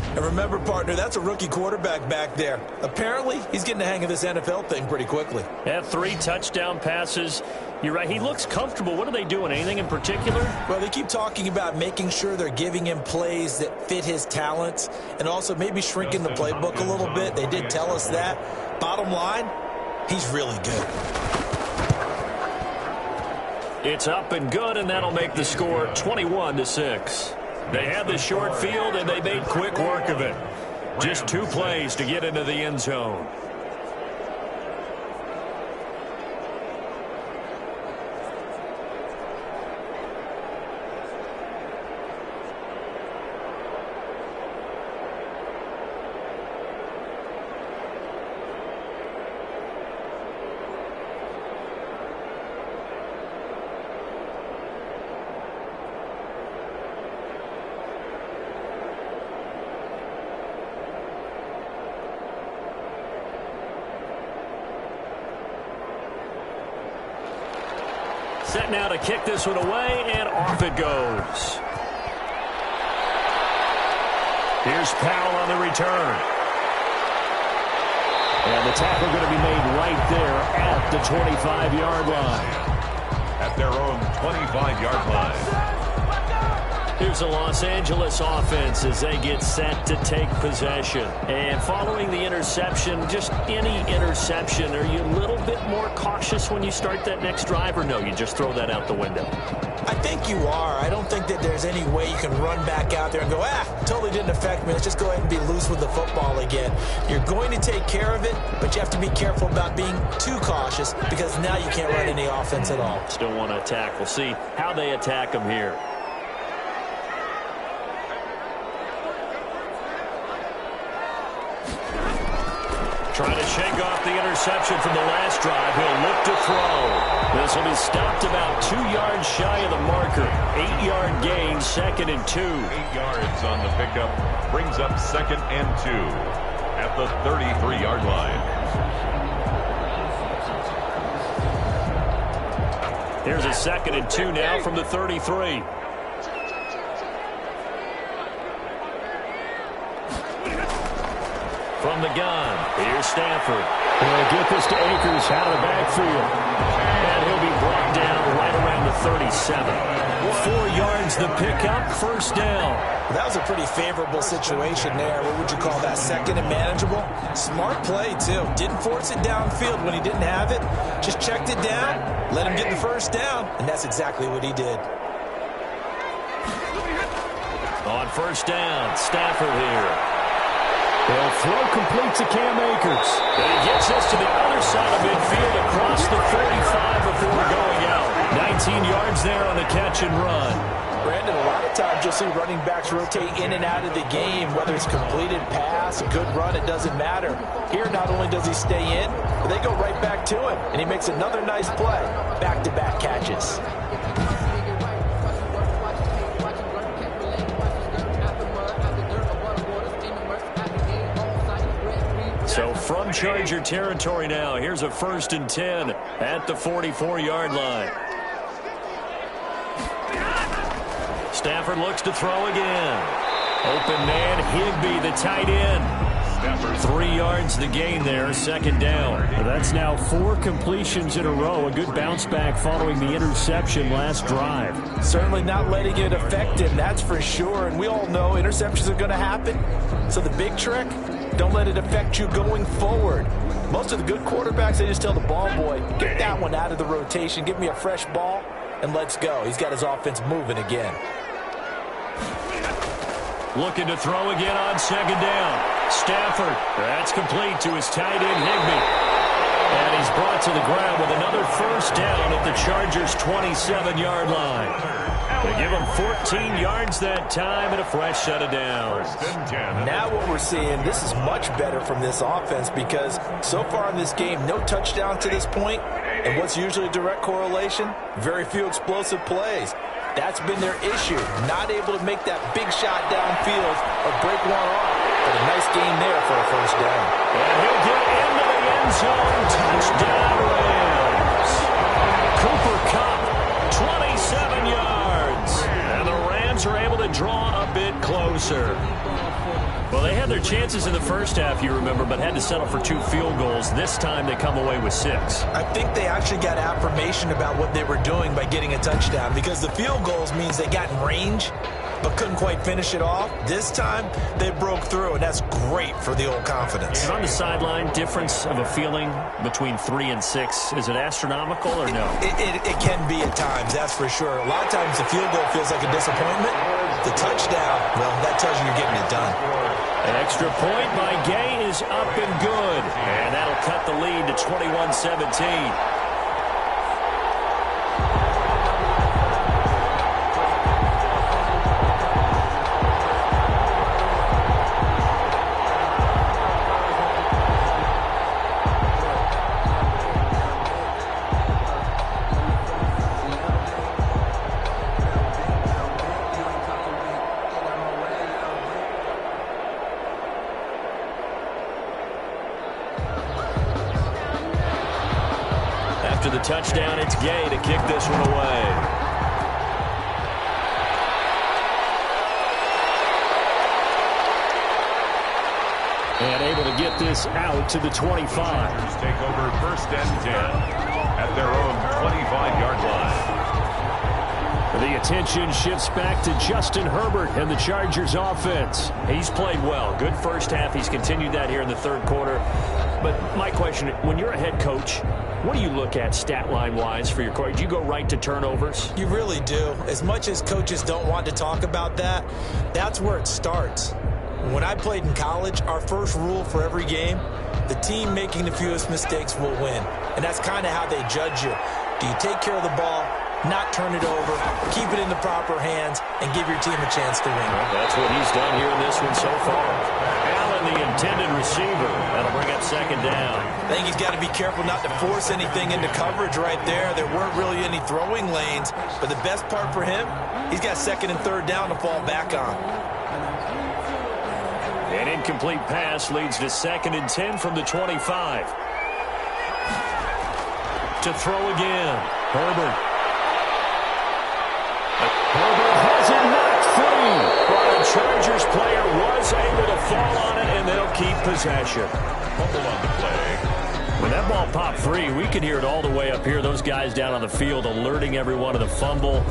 And remember, partner, that's a rookie quarterback back there. Apparently, he's getting the hang of this NFL thing pretty quickly. Had 3 touchdown passes. You're right. He looks comfortable. What are they doing? Anything in particular? Well, they keep talking about making sure they're giving him plays that fit his talents and also maybe shrinking the playbook a little bit. They did tell us that. Bottom line, he's really good. It's up and good, and that'll make the score 21-6. They had the short field, and they made quick work of it. Just 2 plays to get into the end zone. set now to kick this one away, and off it goes. Here's Powell on the return. And the tackle going to be made right there at the 25-yard line. At their own 25-yard line. Here's the Los Angeles offense as they get set to take possession. And following the interception, just any interception, are you a little bit more cautious when you start that next drive, or no, you just throw that out the window? I think you are. I don't think that there's any way you can run back out there and go, totally didn't affect me. Let's just go ahead and be loose with the football again. You're going to take care of it, but you have to be careful about being too cautious because now you can't run any offense at all. Still want to attack. We'll see how they attack them here. Trying to shake off the interception from the last drive. He'll look to throw. This will be stopped about 2 yards shy of the marker. 8-yard gain, 2nd and 2. 8 yards on the pickup. Brings up 2nd and 2 at the 33-yard line. Here's a 2nd and 2 now from the 33. From the gun, here's Stanford. He'll get this to Akers out of the backfield. And he'll be brought down right around the 37. 4 yards the pickup, 1st down. That was a pretty favorable situation there. What would you call that? 2nd and manageable? Smart play, too. Didn't force it downfield when he didn't have it. Just checked it down, let him get the 1st down, and that's exactly what he did. On 1st down, Stafford here. They'll throw complete to Cam Akers. And he gets us to the other side of midfield across the 45 before going out. 19 yards there on the catch and run. Brandon, a lot of times you'll see running backs rotate in and out of the game, whether it's completed pass, a good run, it doesn't matter. Here, not only does he stay in, but they go right back to him, and he makes another nice play. Back-to-back catches. So from Charger territory now, here's a 1st and 10 at the 44-yard line. Stafford looks to throw again. Open man, Higbee, the tight end. 3 yards the gain there, 2nd down. That's now 4 completions in a row. A good bounce back following the interception last drive. Certainly not letting it affect him, that's for sure. And we all know interceptions are going to happen. So the big trick, don't let it affect you going forward. Most of the good quarterbacks, they just tell the ball boy, get that one out of the rotation, give me a fresh ball, and let's go. He's got his offense moving again. Looking to throw again on 2nd down. Stafford, that's complete to his tight end, Higbee. And he's brought to the ground with another 1st down at the Chargers' 27-yard line. They give him 14 yards that time and a fresh set of downs. Now what we're seeing, this is much better from this offense because so far in this game, no touchdown to this point. And what's usually a direct correlation? Very few explosive plays. That's been their issue. Not able to make that big shot downfield or break one off. But a nice gain there for a 1st down. And he'll get into the end zone. Touchdown Rams. Cooper Kupp, 27 yards. And the Rams are able to draw a bit closer. Well, they had their chances in the 1st half, you remember, but had to settle for 2 field goals. This time they come away with 6. I think they actually got affirmation about what they were doing by getting a touchdown because the field goals means they got in range but couldn't quite finish it off. This time, they broke through, and that's great for the old confidence. And on the sideline, difference of a feeling between 3 and 6, is it astronomical or no? It can be at times, that's for sure. A lot of times the field goal feels like a disappointment. The touchdown, well, that tells you you're getting it done. An extra point by Gay is up and good. And that'll cut the lead to 21-17. After the touchdown, it's Gay to kick this one away. And able to get this out to the 25. Take over first and 10 at their own 25-yard line. The attention shifts back to Justin Herbert and the Chargers offense. He's played well. Good first half. He's continued that here in the third quarter. But my question, when you're a head coach, what do you look at stat line-wise for your coach? Do you go right to turnovers? You really do. As much as coaches don't want to talk about that, that's where it starts. When I played in college, our first rule for every game, the team making the fewest mistakes will win. And that's kind of how they judge you. Do you take care of the ball, not turn it over, keep it in the proper hands, and give your team a chance to win? Well, that's what he's done here in this one so far. Allen, the intended receiver. That'll bring up second down. I think he's got to be careful not to force anything into coverage right there. There weren't really any throwing lanes, but the best part for him, he's got second and third down to fall back on. An incomplete pass leads to second and 10 from the 25. To throw again. Herbert. Herbert has it knocked free. But a Chargers player was able to fall on it, and they'll keep possession. Fumble on the play. When that ball popped free, we could hear it all the way up here. Those guys down on the field alerting everyone of the fumble.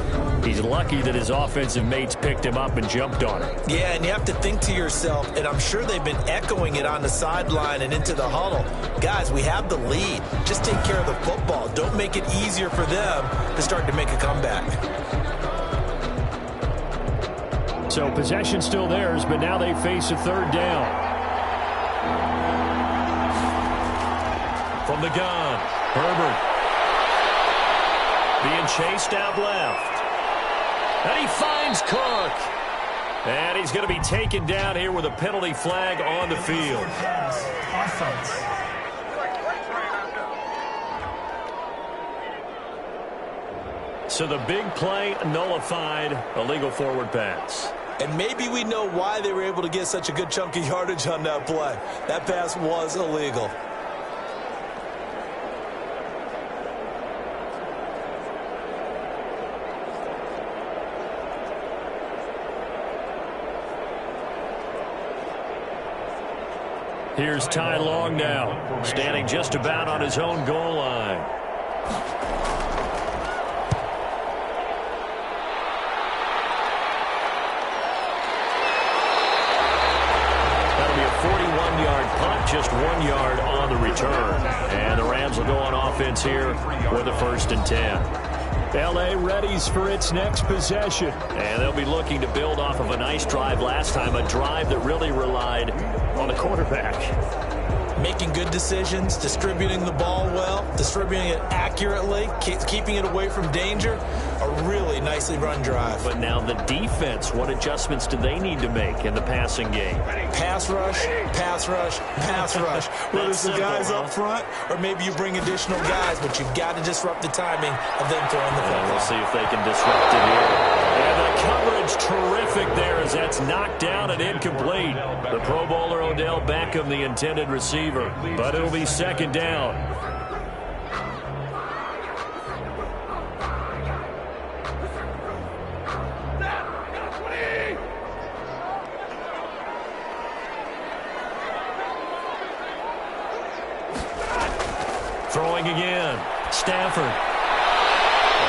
He's lucky that his offensive mates picked him up and jumped on it. Yeah, and you have to think to yourself, and I'm sure they've been echoing it on the sideline and into the huddle. Guys, we have the lead. Just take care of the football. Don't make it easier for them to start to make a comeback. So possession still theirs, but now they face a third down. From the gun, Herbert. Being chased out left. And he finds Cook. And he's going to be taken down here with a penalty flag on the field. So the big play nullified, illegal forward pass. And maybe we know why they were able to get such a good chunk of yardage on that play. That pass was illegal. Here's Ty Long now, standing just about on his own goal line. That'll be a 41-yard punt, just 1 yard on the return. And the Rams will go on offense here with a first and 10. L.A. readies for its next possession. And they'll be looking to build off of a nice drive last time, a drive that really relied on the quarterback. Making good decisions, distributing the ball well, distributing it accurately, keeping it away from danger. A really nicely run drive. But now the defense, what adjustments do they need to make in the passing game? Pass rush, pass rush, pass rush. Whether it's the guys up front or maybe you bring additional guys, but you've got to disrupt the timing of them throwing the football. We'll see if they can disrupt it here. And the coverage terrific there as that's knocked down and incomplete. The Pro Bowler Odell Beckham, the intended receiver. But it'll be second down. Throwing again. Stafford.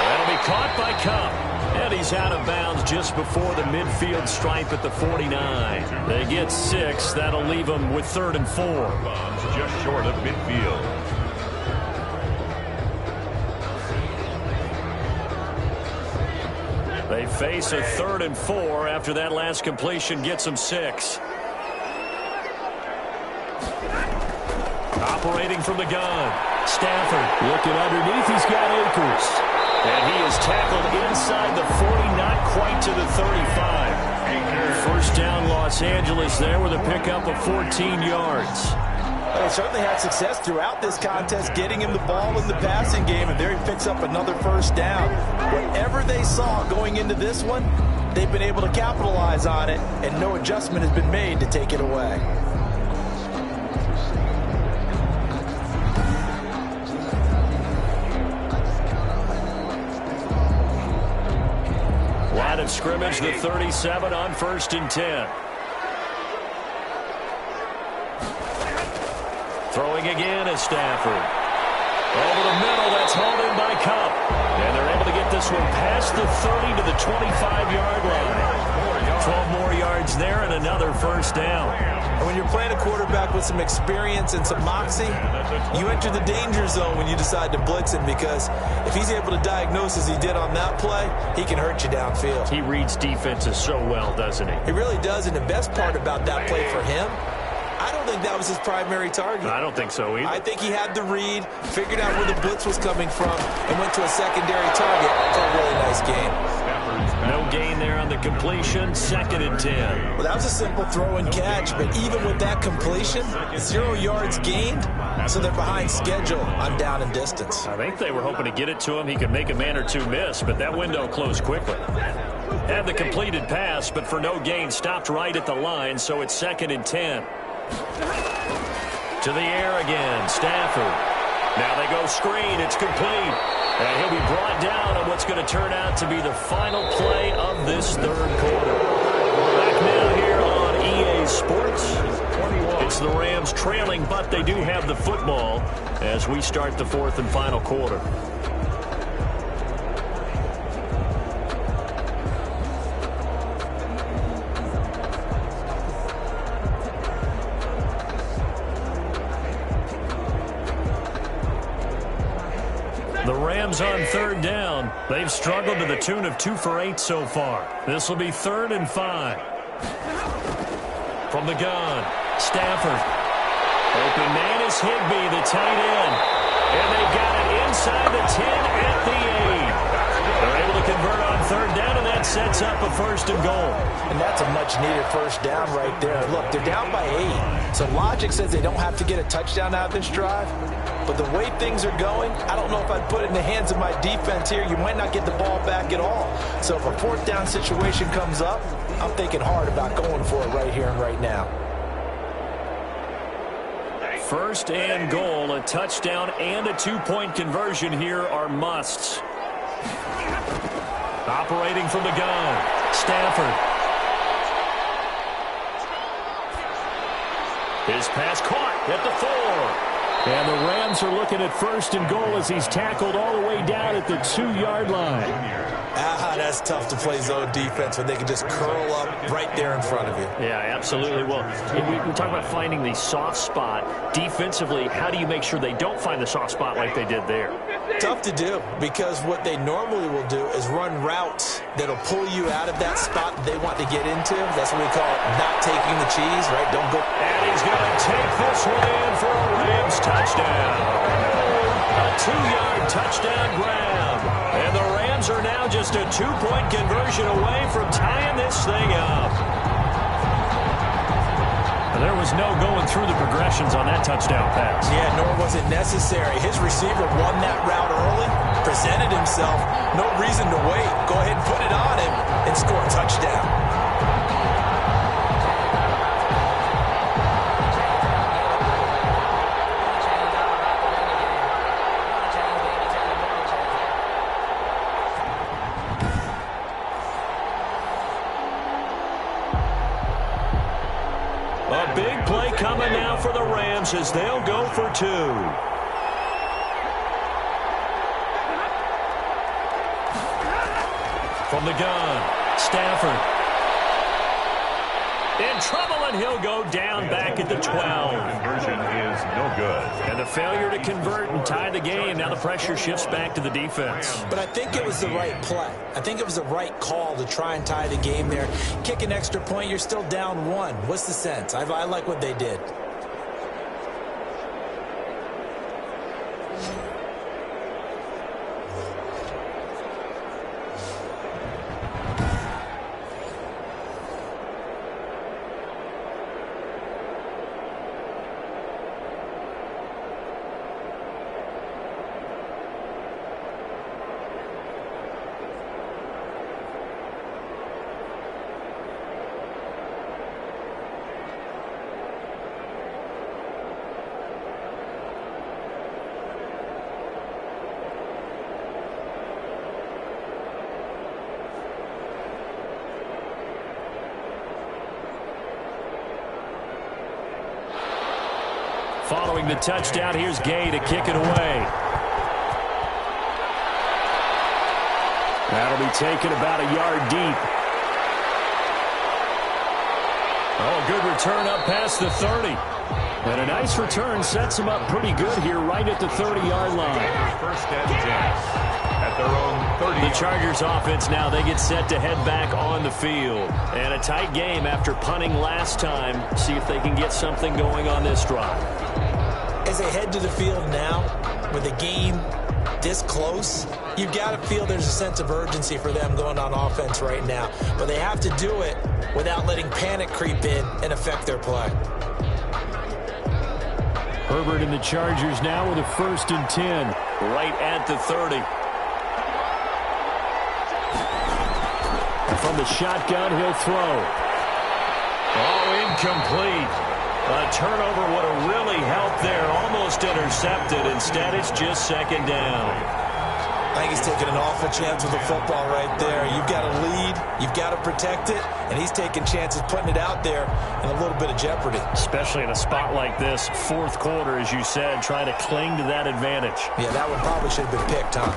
That'll be caught by Cup. And he's out of bounds just before the midfield stripe at the 49. They get 6. That'll leave them with 3rd and 4. Bombs just short of midfield. They face a 3rd and 4 after that last completion gets them 6. Operating from the gun. Stafford looking underneath. He's got Akers. And he is tackled inside the 40, not quite to the 35. First down, Los Angeles there with a pickup of 14 yards. They certainly had success throughout this contest getting him the ball in the passing game, and there he picks up another first down. Whatever they saw going into this one, they've been able to capitalize on it, and no adjustment has been made to take it away. of scrimmage, the 37 on 1st and 10. Throwing again is Stafford. Over the middle, that's hauled in by Cup. And they're able to get this one past the 30 to the 25-yard line. 12 more yards there and another first down. And when you're playing a quarterback with some experience and some moxie, you enter the danger zone when you decide to blitz him, because if he's able to diagnose as he did on that play, he can hurt you downfield. He reads defenses so well, doesn't he? He really does, and the best part about that play for him, I don't think that was his primary target. I don't think so either. I think he had the read, figured out where the blitz was coming from, and went to a secondary target for a really nice game. No gain there on the completion, 2nd and 10. Well, that was a simple throw and catch, but even with that completion, 0 yards gained, so they're behind schedule on down and distance. I think they were hoping to get it to him. He could make a man or two miss, but that window closed quickly. Had the completed pass, but for no gain, stopped right at the line, so it's 2nd and 10. To the air again, Stafford. Now they go screen, it's complete. And he'll be brought down on what's going to turn out to be the final play of this 3rd quarter. Back now here on EA Sports. It's the Rams trailing, but they do have the football as we start the 4th and final quarter. The Rams on 3rd down. They've struggled to the tune of 2 for 8 so far. This will be 3rd and 5. From the gun, Stafford. Open man is Higbee, the tight end. And they got it inside the 10 at the 8. They're able to convert on 3rd down, and that sets up a 1st and goal. And that's a much-needed first down right there. Look, they're down by 8. So logic says they don't have to get a touchdown out of this drive. But the way things are going, I don't know if I'd put it in the hands of my defense here. You might not get the ball back at all. So if a 4th down situation comes up, I'm thinking hard about going for it right here and right now. 1st and goal, a touchdown and a 2-point conversion here are musts. Operating from the gun, Stafford. His pass caught at the 4. And the Rams are looking at 1st and goal as he's tackled all the way down at the 2-yard line. That's tough to play zone defense when they can just curl up right there in front of you. Yeah, absolutely. Well, we talk about finding the soft spot. Defensively, how do you make sure they don't find the soft spot like they did there? Tough to do, because what they normally will do is run routes that'll pull you out of that spot they want to get into. That's what we call not taking the cheese, right? Don't go. And he's going to take this one in for a Rams touchdown. A 2-yard touchdown grab. And the Rams are now just a 2-point conversion away from tying this thing up. And there was no going through the progressions on that touchdown pass. Yeah, nor was it necessary. His receiver won that route early, presented himself. No reason to wait. Go ahead and put it on him and score a touchdown. A big play coming now for the Rams as they'll go for 2. From the gun, Stafford. In trouble, and he'll go down back at the 12. Conversion is no good. And the failure to convert and tie the game. Now the pressure shifts back to the defense. But I think it was the right play. I think it was the right call to try and tie the game there. Kick an extra point, you're still down 1. What's the sense? I like what they did. following the touchdown. Here's Gay to kick it away. That'll be taken about a yard deep. Oh, good return up past the 30. And a nice return sets him up pretty good here right at the 30-yard line. First and 10 at their own 30. The Chargers offense now, they get set to head back on the field. And a tight game after punting last time. See if they can get something going on this drive. As they head to the field now, with the game this close, you've got to feel there's a sense of urgency for them going on offense right now. But they have to do it without letting panic creep in and affect their play. Herbert and the Chargers now with a 1st and 10, right at the 30. And from the shotgun, he'll throw. Oh, incomplete. A turnover would have really helped there. Almost intercepted. Instead, it's just 2nd down. I think he's taking an awful chance with the football right there. You've got to lead, you've got to protect it, and he's taking chances putting it out there in a little bit of jeopardy. Especially in a spot like this, 4th quarter, as you said, trying to cling to that advantage. Yeah, that one probably should have been picked, huh?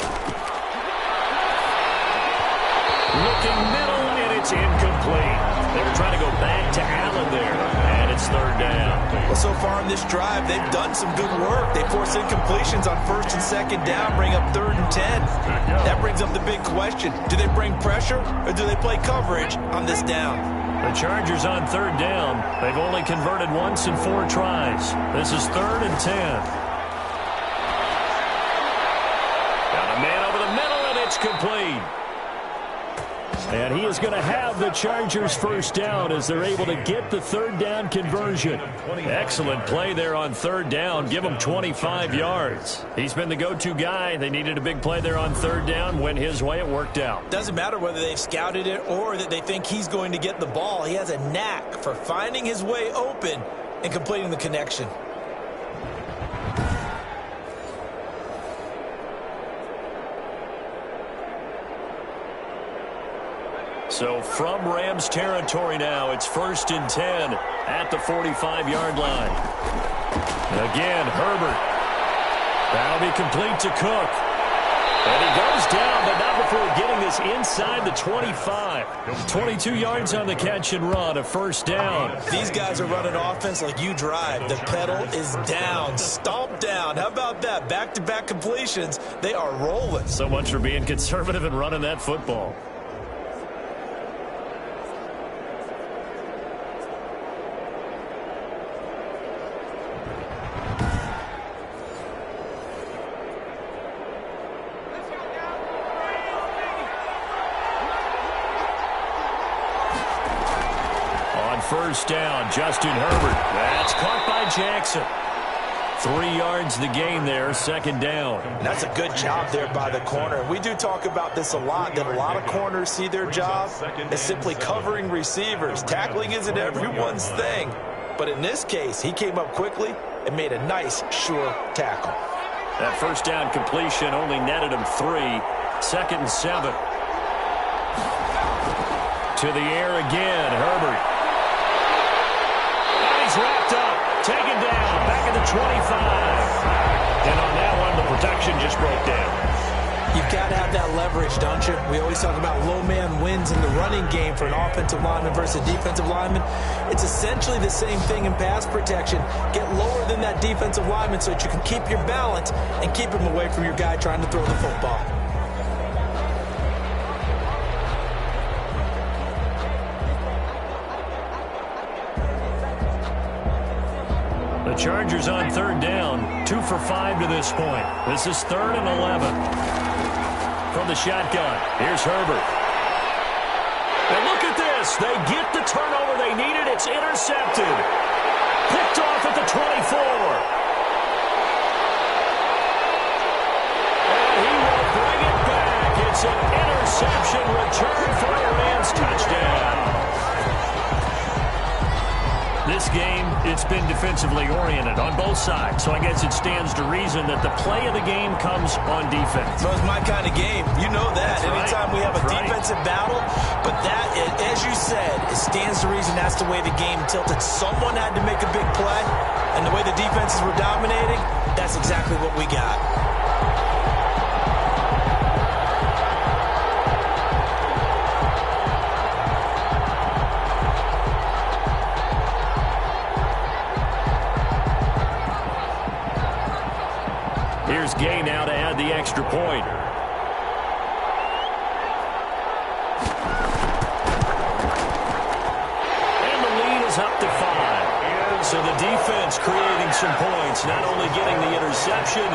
Looking middle, and it's incomplete. They were trying to go back to Allen there, and it's 3rd down. Well, so far in this drive, they've done some good work. They force incompletions on 1st and 2nd down, bring up 3rd and 10. That brings up the big question. Do they bring pressure, or do they play coverage on this down? The Chargers on 3rd down. They've only converted once in 4 tries. This is 3rd and 10. Got a man over the middle, and it's complete. And he is going to have the Chargers 1st down as they're able to get the 3rd down conversion. Excellent play there on 3rd down. Give him 25 yards. He's been the go-to guy. They needed a big play there on 3rd down. Went his way. It worked out. Doesn't matter whether they've scouted it or that they think he's going to get the ball. He has a knack for finding his way open and completing the connection. So from Rams territory now, it's 1st and 10 at the 45-yard line. Again, Herbert. That'll be complete to Cook. And he goes down, but not before getting this inside the 25. 22 yards on the catch and run, a 1st down. These guys are running offense like you drive. The pedal is down, stomp down. How about that? Back-to-back completions. They are rolling. So much for being conservative and running that football. First down, Justin Herbert. That's caught by Jackson. 3 yards the gain there, 2nd down. And that's a good job there by the corner. We do talk about this a lot, that a lot of corners see their job as simply covering receivers. Tackling isn't everyone's thing. But in this case, he came up quickly and made a nice, sure tackle. That 1st down completion only netted him 3. 2nd and 7. To the air again, Herbert. Wrapped up, taken down, back at the 25. And on that one, the protection just broke down. You've got to have that leverage, don't you? We always talk about low man wins in the running game for an offensive lineman versus a defensive lineman. It's essentially the same thing in pass protection. Get lower than that defensive lineman so that you can keep your balance and keep him away from your guy trying to throw the football. The Chargers on 3rd down, 2 for 5 to this point. This is 3rd and 11. From the shotgun, here's Herbert. And look at this. They get the turnover they needed. It's intercepted. Picked off at the 24. And he will bring it back. It's an interception return for a Rams touchdown. This game It's been defensively oriented on both sides, so I guess it stands to reason that the play of the game comes on defense. Well, it's my kind of game. You know that. That's Anytime we have a defensive battle, but that, as you said, it stands to reason that's the way the game tilted. Someone had to make a big play, and the way the defenses were dominating, that's exactly what we got. Here's Gay now to add the extra point. And the lead is up to 5. So the defense creating some points, not only getting the interception,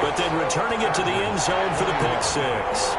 but then returning it to the end zone for the pick 6.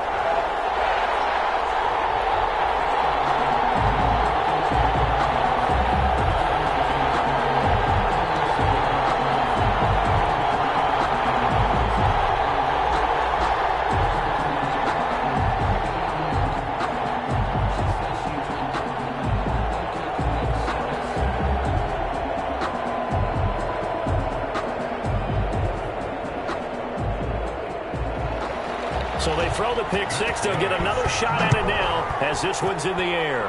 So they throw the pick 6. They'll get another shot at it now as this one's in the air.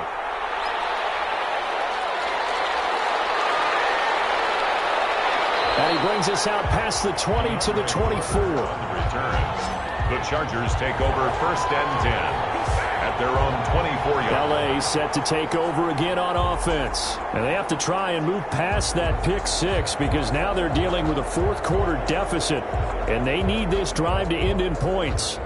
And he brings us out past the 20 to the 24. On the returns, the Chargers take over 1st and 10 at their own 24-yard. LA set to take over again on offense. And they have to try and move past that pick 6 because now they're dealing with a fourth quarter deficit. And they need this drive to end in points.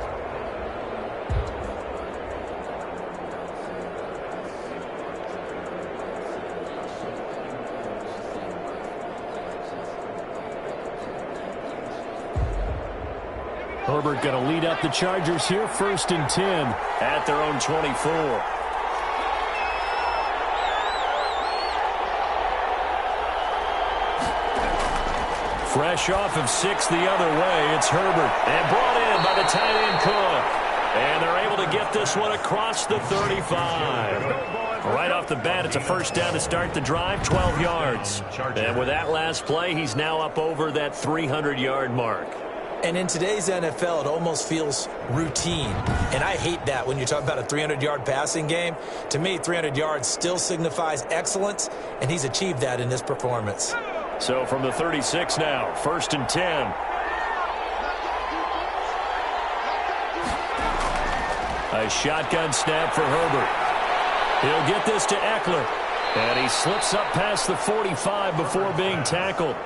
Herbert going to lead up the Chargers here, 1st and 10 at their own 24. Fresh off of 6 the other way, it's Herbert. And brought in by the tight end Cook. And they're able to get this one across the 35. Right off the bat, it's a 1st down to start the drive, 12 yards. And with that last play, he's now up over that 300-yard mark. And in today's NFL, it almost feels routine. And I hate that when you talk about a 300-yard passing game. To me, 300 yards still signifies excellence, and he's achieved that in this performance. So from the 36 now, 1st and 10. A shotgun snap for Herbert. He'll get this to Eckler. And he slips up past the 45 before being tackled.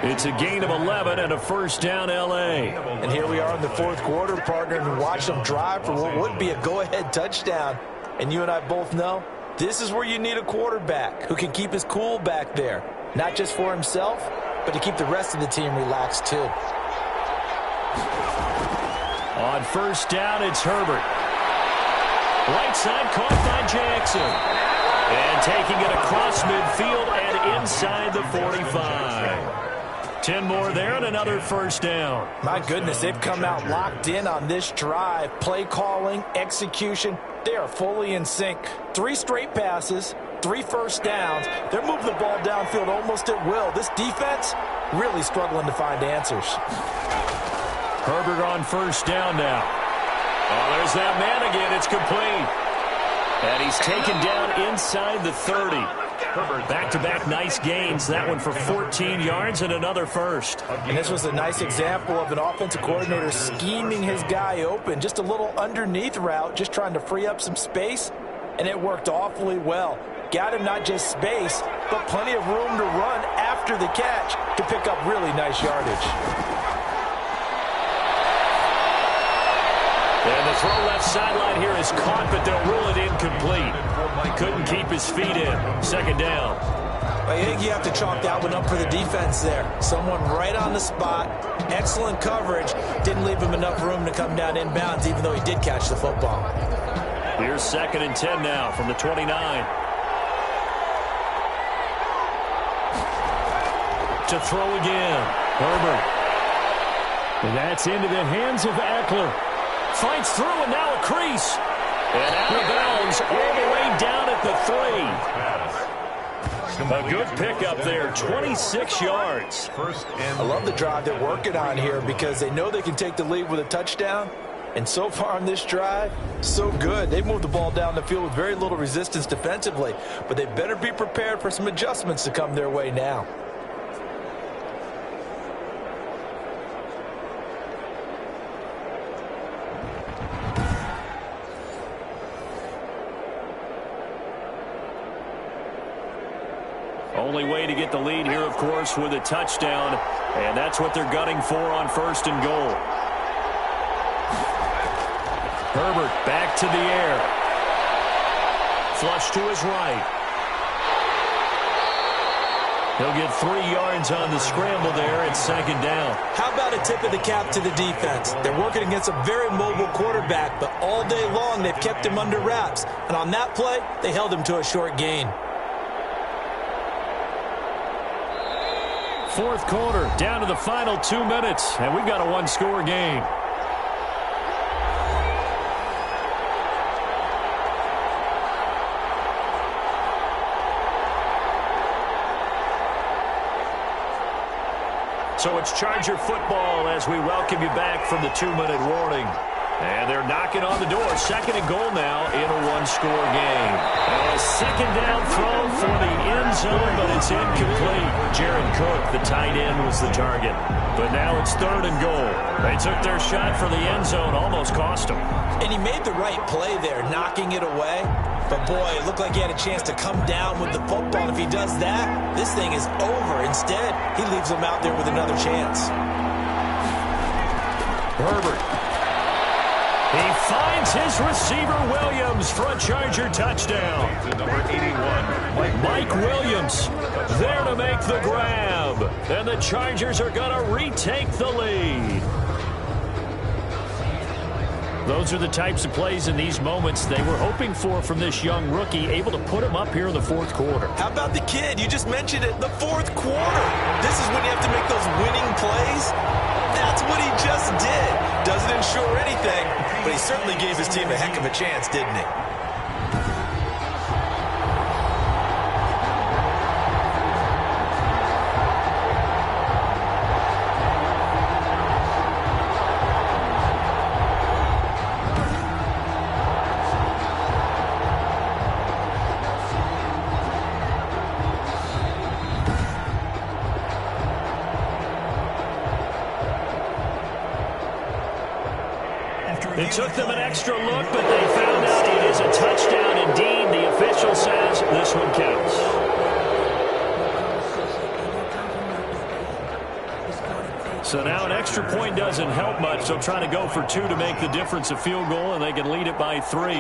It's a gain of 11 and a 1st down, L.A. And here we are in the fourth quarter, partner, and watch them drive for what would be a go-ahead touchdown. And you and I both know this is where you need a quarterback who can keep his cool back there. Not just for himself, but to keep the rest of the team relaxed, too. On 1st down, it's Herbert. Right side caught by Jackson. And taking it across midfield and inside the 45. 10 more there and another 1st down. My goodness, they've come out locked in on this drive. Play calling, execution, they are fully in sync. 3 straight passes, 3 1st downs. They're moving the ball downfield almost at will. This defense really struggling to find answers. Herbert on 1st down now. Oh, there's that man again. It's complete. And he's taken down inside the 30. Back-to-back nice gains. That one for 14 yards and another 1st. And this was a nice example of an offensive coordinator scheming his guy open. Just a little underneath route, just trying to free up some space. And it worked awfully well. Got him not just space, but plenty of room to run after the catch to pick up really nice yardage. And the throw left sideline here is caught, but they'll rule it incomplete. Couldn't keep his feet in. 2nd down. I think you have to chalk that one up for the defense there. Someone right on the spot. Excellent coverage. Didn't leave him enough room to come down inbounds, even though he did catch the football. Here's 2nd and 10 now from the 29. To throw again. Herbert. And that's into the hands of Eckler. Fights through and now a crease. And out of bounds all the way down at the 3. A good pickup there, 26 yards. I love the drive they're working on here because they know they can take the lead with a touchdown. And so far on this drive, so good. They moved the ball down the field with very little resistance defensively, but they better be prepared for some adjustments to come their way now. Only way to get the lead here, of course, with a touchdown, and that's what they're gunning for on 1st and goal. Herbert back to the air. Flush to his right. He'll get 3 yards on the scramble there at 2nd down. How about a tip of the cap to the defense? They're working against a very mobile quarterback, but all day long they've kept him under wraps. And on that play, they held him to a short gain. 4th quarter, down to the final 2 minutes, and we've got a 1-score game. So it's Charger football as we welcome you back from the 2-minute warning. And they're knocking on the door. 2nd and goal now in a 1-score game. A 2nd down throw for the end zone, but it's incomplete. Jared Cook, the tight end, was the target. But now it's 3rd and goal. They took their shot for the end zone, almost cost them. And he made the right play there, knocking it away. But, boy, it looked like he had a chance to come down with the football. If he does that, this thing is over. Instead, he leaves him out there with another chance. Herbert. He finds his receiver, Williams, for a Charger touchdown. Number 81, Mike Williams there to make the grab. And the Chargers are going to retake the lead. Those are the types of plays in these moments they were hoping for from this young rookie, able to put him up here in the 4th quarter. How about the kid? You just mentioned it, the 4th quarter. This is when you have to make those winning plays. That's what he just did. Doesn't ensure anything, but he certainly gave his team a heck of a chance, didn't he? It took them an extra look, but they found out it is a touchdown indeed. The official says this one counts. So now an extra point doesn't help much. They'll try to go for 2 to make the difference a field goal, and they can lead it by 3.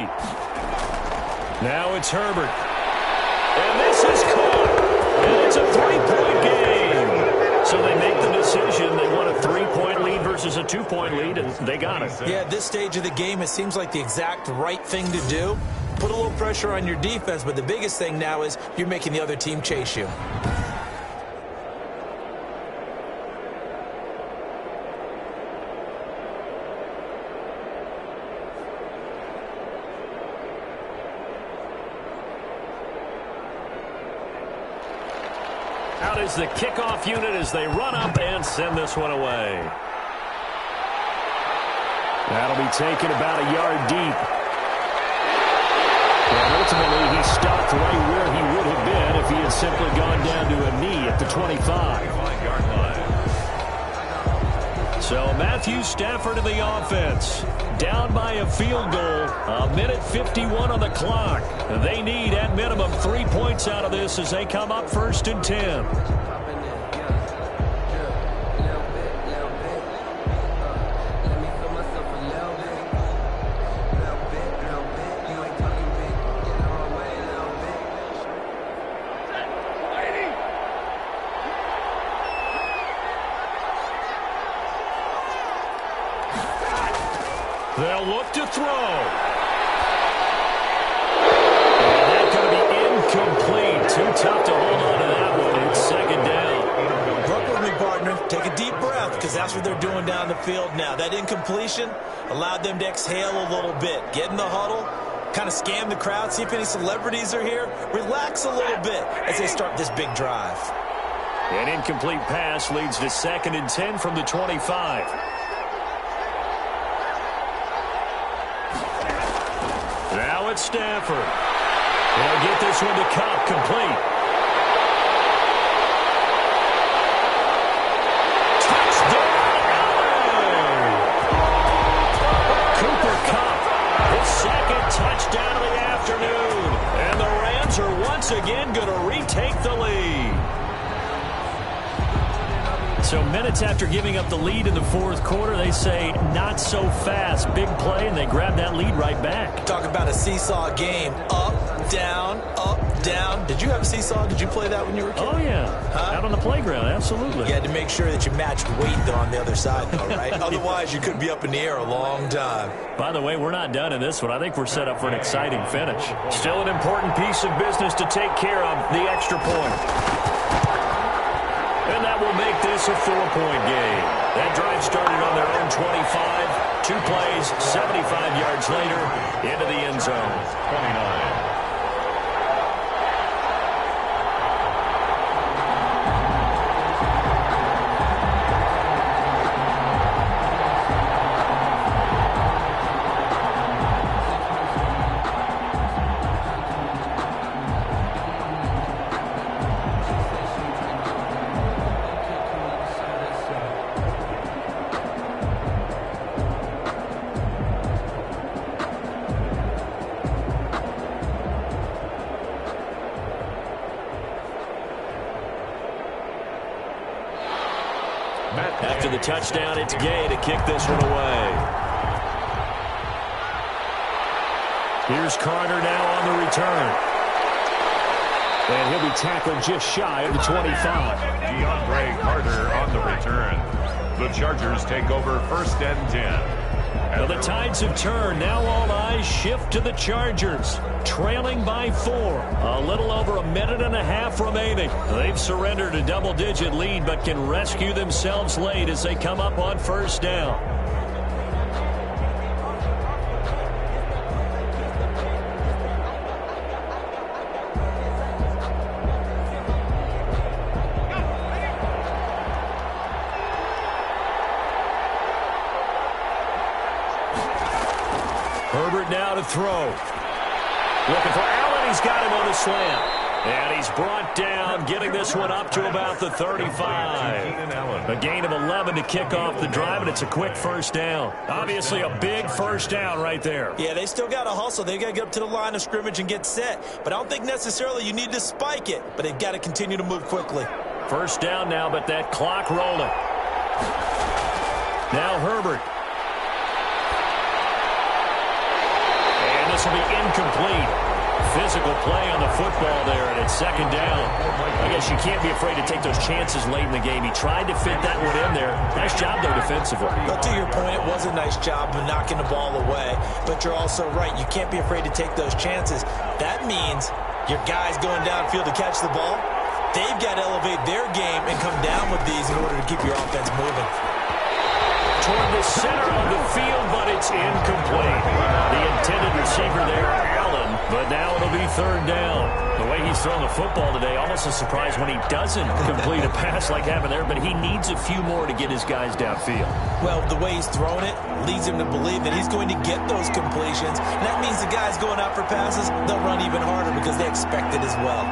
Now it's Herbert. And this is caught. And it's a 3-point game. So they make the decision. They want a 3-point lead versus a 2-point lead, and they got it. Yeah, at this stage of the game, it seems like the exact right thing to do. Put a little pressure on your defense, but the biggest thing now is you're making the other team chase you. Out is the kickoff unit as they run up and send this one away. That'll be taken about a yard deep. And ultimately, he stopped right where he would have been if he had simply gone down to a knee at the 25-yard line. So Matthew Stafford in the offense. Down by a field goal. A minute 51 on the clock. They need, at minimum, 3 points out of this as they come up 1st and 10. They'll look to throw. And that's going to be incomplete. Too tough to hold on to that one. It's 2nd down. Work with me, partner. Take a deep breath, because that's what they're doing down the field now. That incompletion allowed them to exhale a little bit. Get in the huddle, kind of scan the crowd, see if any celebrities are here. Relax a little bit as they start this big drive. An incomplete pass leads to 2nd and 10 from the 25. Now it's Stafford. He'll get this one to Cup, complete. Second touchdown of the afternoon. And the Rams are once again going to retake the lead. So minutes after giving up the lead in the 4th quarter, they say not so fast. Big play, and they grab that lead right back. Talk about a seesaw game. Up, down, up, down. Did you have a seesaw? Did you play that when you were a kid? Oh, yeah. Out on the playground, absolutely. You had to make sure that you matched weight on the other side, though, right? Otherwise, you could be up in the air a long time. By the way, we're not done in this one. I think we're set up for an exciting finish. Still an important piece of business to take care of, the extra point. And that will make this a 4-point game. That drive started on their own 25. 2 plays, 75 yards later, into the end zone. 29. After the touchdown, it's Gay to kick this one away. Here's Carter now on the return. And he'll be tackled just shy of the 25. DeAndre Carter on the return. The Chargers take over 1st and 10. Well, the tides have turned. Now all eyes shift to the Chargers, trailing by 4. A little over a minute and a half remaining. They've surrendered a double-digit lead, but can rescue themselves late as they come up on 1st down. Herbert now to throw. Looking for Allen. He's got him on the slant. And he's brought down, getting this one up to about the 35. A gain of 11 to kick off the drive, and it's a quick 1st down. Obviously a big 1st down right there. Yeah, they still got to hustle. They've got to get up to the line of scrimmage and get set. But I don't think necessarily you need to spike it, but they've got to continue to move quickly. 1st down now, but that clock rolling. Now Herbert. This will be incomplete. Physical play on the football there, and it's 2nd down. I guess you can't be afraid to take those chances late in the game. He tried to fit that one in there. Nice job, though, defensively. But to your point, it was a nice job of knocking the ball away. But you're also right. You can't be afraid to take those chances. That means your guys going downfield to catch the ball, they've got to elevate their game and come down with these in order to keep your offense moving. Toward the center of the field, but it's incomplete. The intended receiver there, Allen, but now it'll be 3rd down. The way he's throwing the football today, almost a surprise when he doesn't complete a pass like happened there, but he needs a few more to get his guys downfield. Well, the way he's thrown it leads him to believe that he's going to get those completions, and that means the guys going out for passes, they'll run even harder because they expect it as well.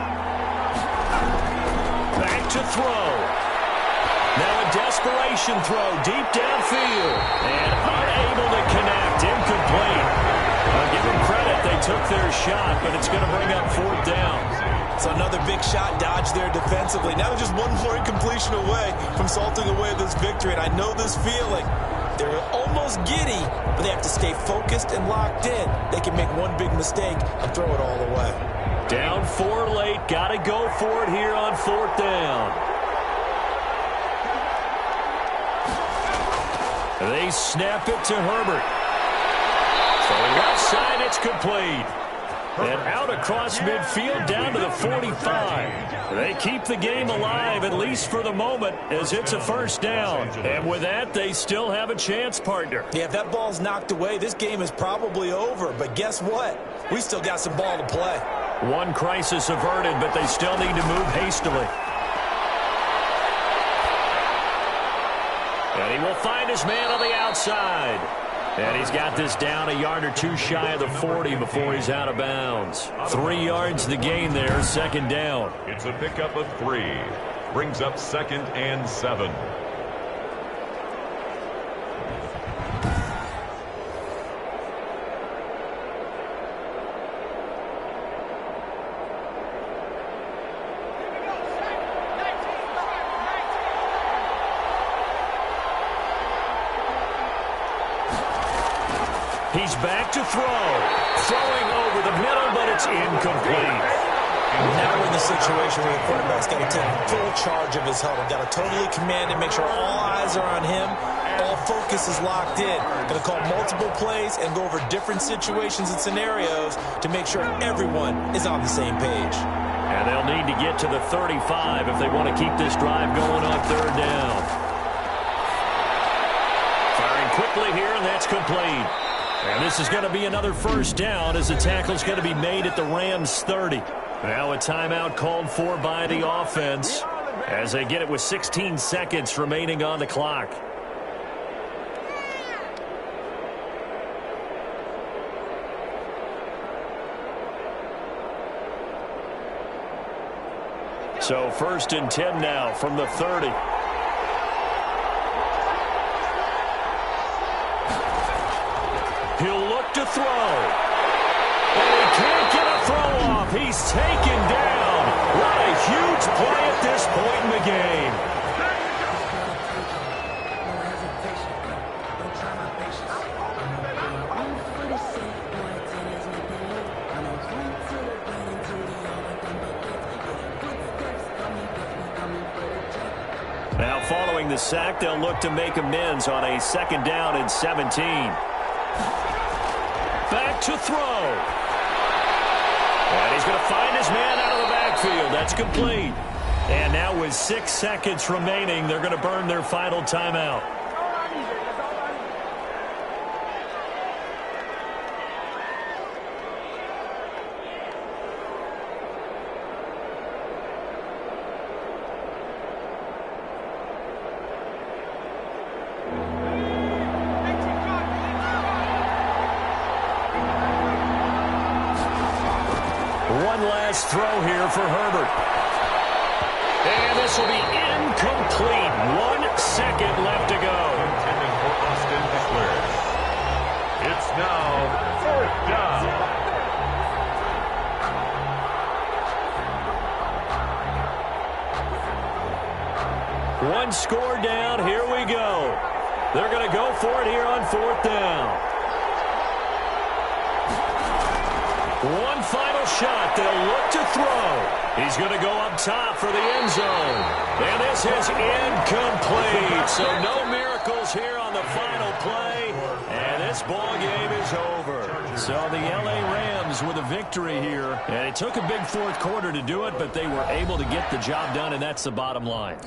Back to throw. Now a desperation throw deep downfield. And unable to connect. Incomplete. I'll give them credit. They took their shot, but it's going to bring up 4th down. So another big shot dodged there defensively. Now just one more incompletion away from salting away this victory. And I know this feeling. They're almost giddy, but they have to stay focused and locked in. They can make one big mistake and throw it all away. Down 4 late. Got to go for it here on 4th down. They snap it to Herbert. So left side, it's complete. And out across midfield down to the 45. They keep the game alive, at least for the moment, as it's a first down. And with that, they still have a chance, partner. Yeah, if that ball's knocked away, this game is probably over. But guess what? We still got some ball to play. One crisis averted, but they still need to move hastily. And he will find his man on the outside. And he's got this down a yard or two shy of the 40 before he's out of bounds. 3 yards to the gain there, second down. It's a pickup of 3. Brings up 2nd and 7. He's back to throw. Throwing over the middle, but it's incomplete. Now we're in the situation where the quarterback's got to take full charge of his huddle. Got to totally command it, make sure all eyes are on him. All focus is locked in. Going to call multiple plays and go over different situations and scenarios to make sure everyone is on the same page. And they'll need to get to the 35 if they want to keep this drive going on third down. Firing quickly here, and that's complete. And this is going to be another first down as the tackle's going to be made at the Rams 30. Now a timeout called for by the offense as they get it with 16 seconds remaining on the clock. So 1st and 10 now from the 30. He'll look to throw. And he can't get a throw off. He's taken down. What a huge play at this point in the game. Now following the sack, they'll look to make amends on a 2nd down and 17. Back to throw. And he's going to find his man out of the backfield. That's complete. And now with 6 seconds remaining, they're going to burn their final timeout. Throw here for Herbert. And this will be incomplete. 1 second left to go. Intended for Austin Eckler. It's now 4th down. One score down. Here we go. They're going to go for it here on 4th down. One final shot. They'll look to throw. He's going to go up top for the end zone. And this is incomplete. So no miracles here on the final play. And this ball game is over. So the L.A. Rams with a victory here. And it took a big 4th quarter to do it, but they were able to get the job done, and that's the bottom line.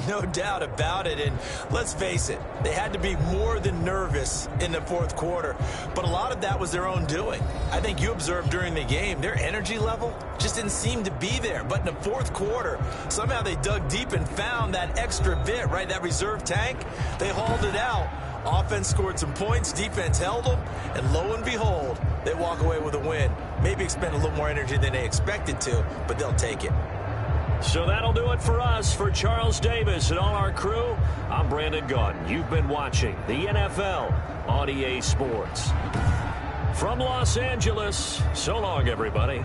No doubt about it. And let's face it, they had to be more than nervous in the 4th quarter. But a lot of that was their own doing. I think you observed during the game, their energy level just didn't seem to be there. But in the 4th quarter, somehow they dug deep and found that extra bit, right? That reserve tank. They hauled it out. Offense scored some points, defense held them, and lo and behold, they walk away with a win. Maybe expend a little more energy than they expected to, but they'll take it. So that'll do it for us. For Charles Davis and all our crew, I'm Brandon Gaudin. You've been watching the NFL on EA Sports. From Los Angeles, so long, everybody.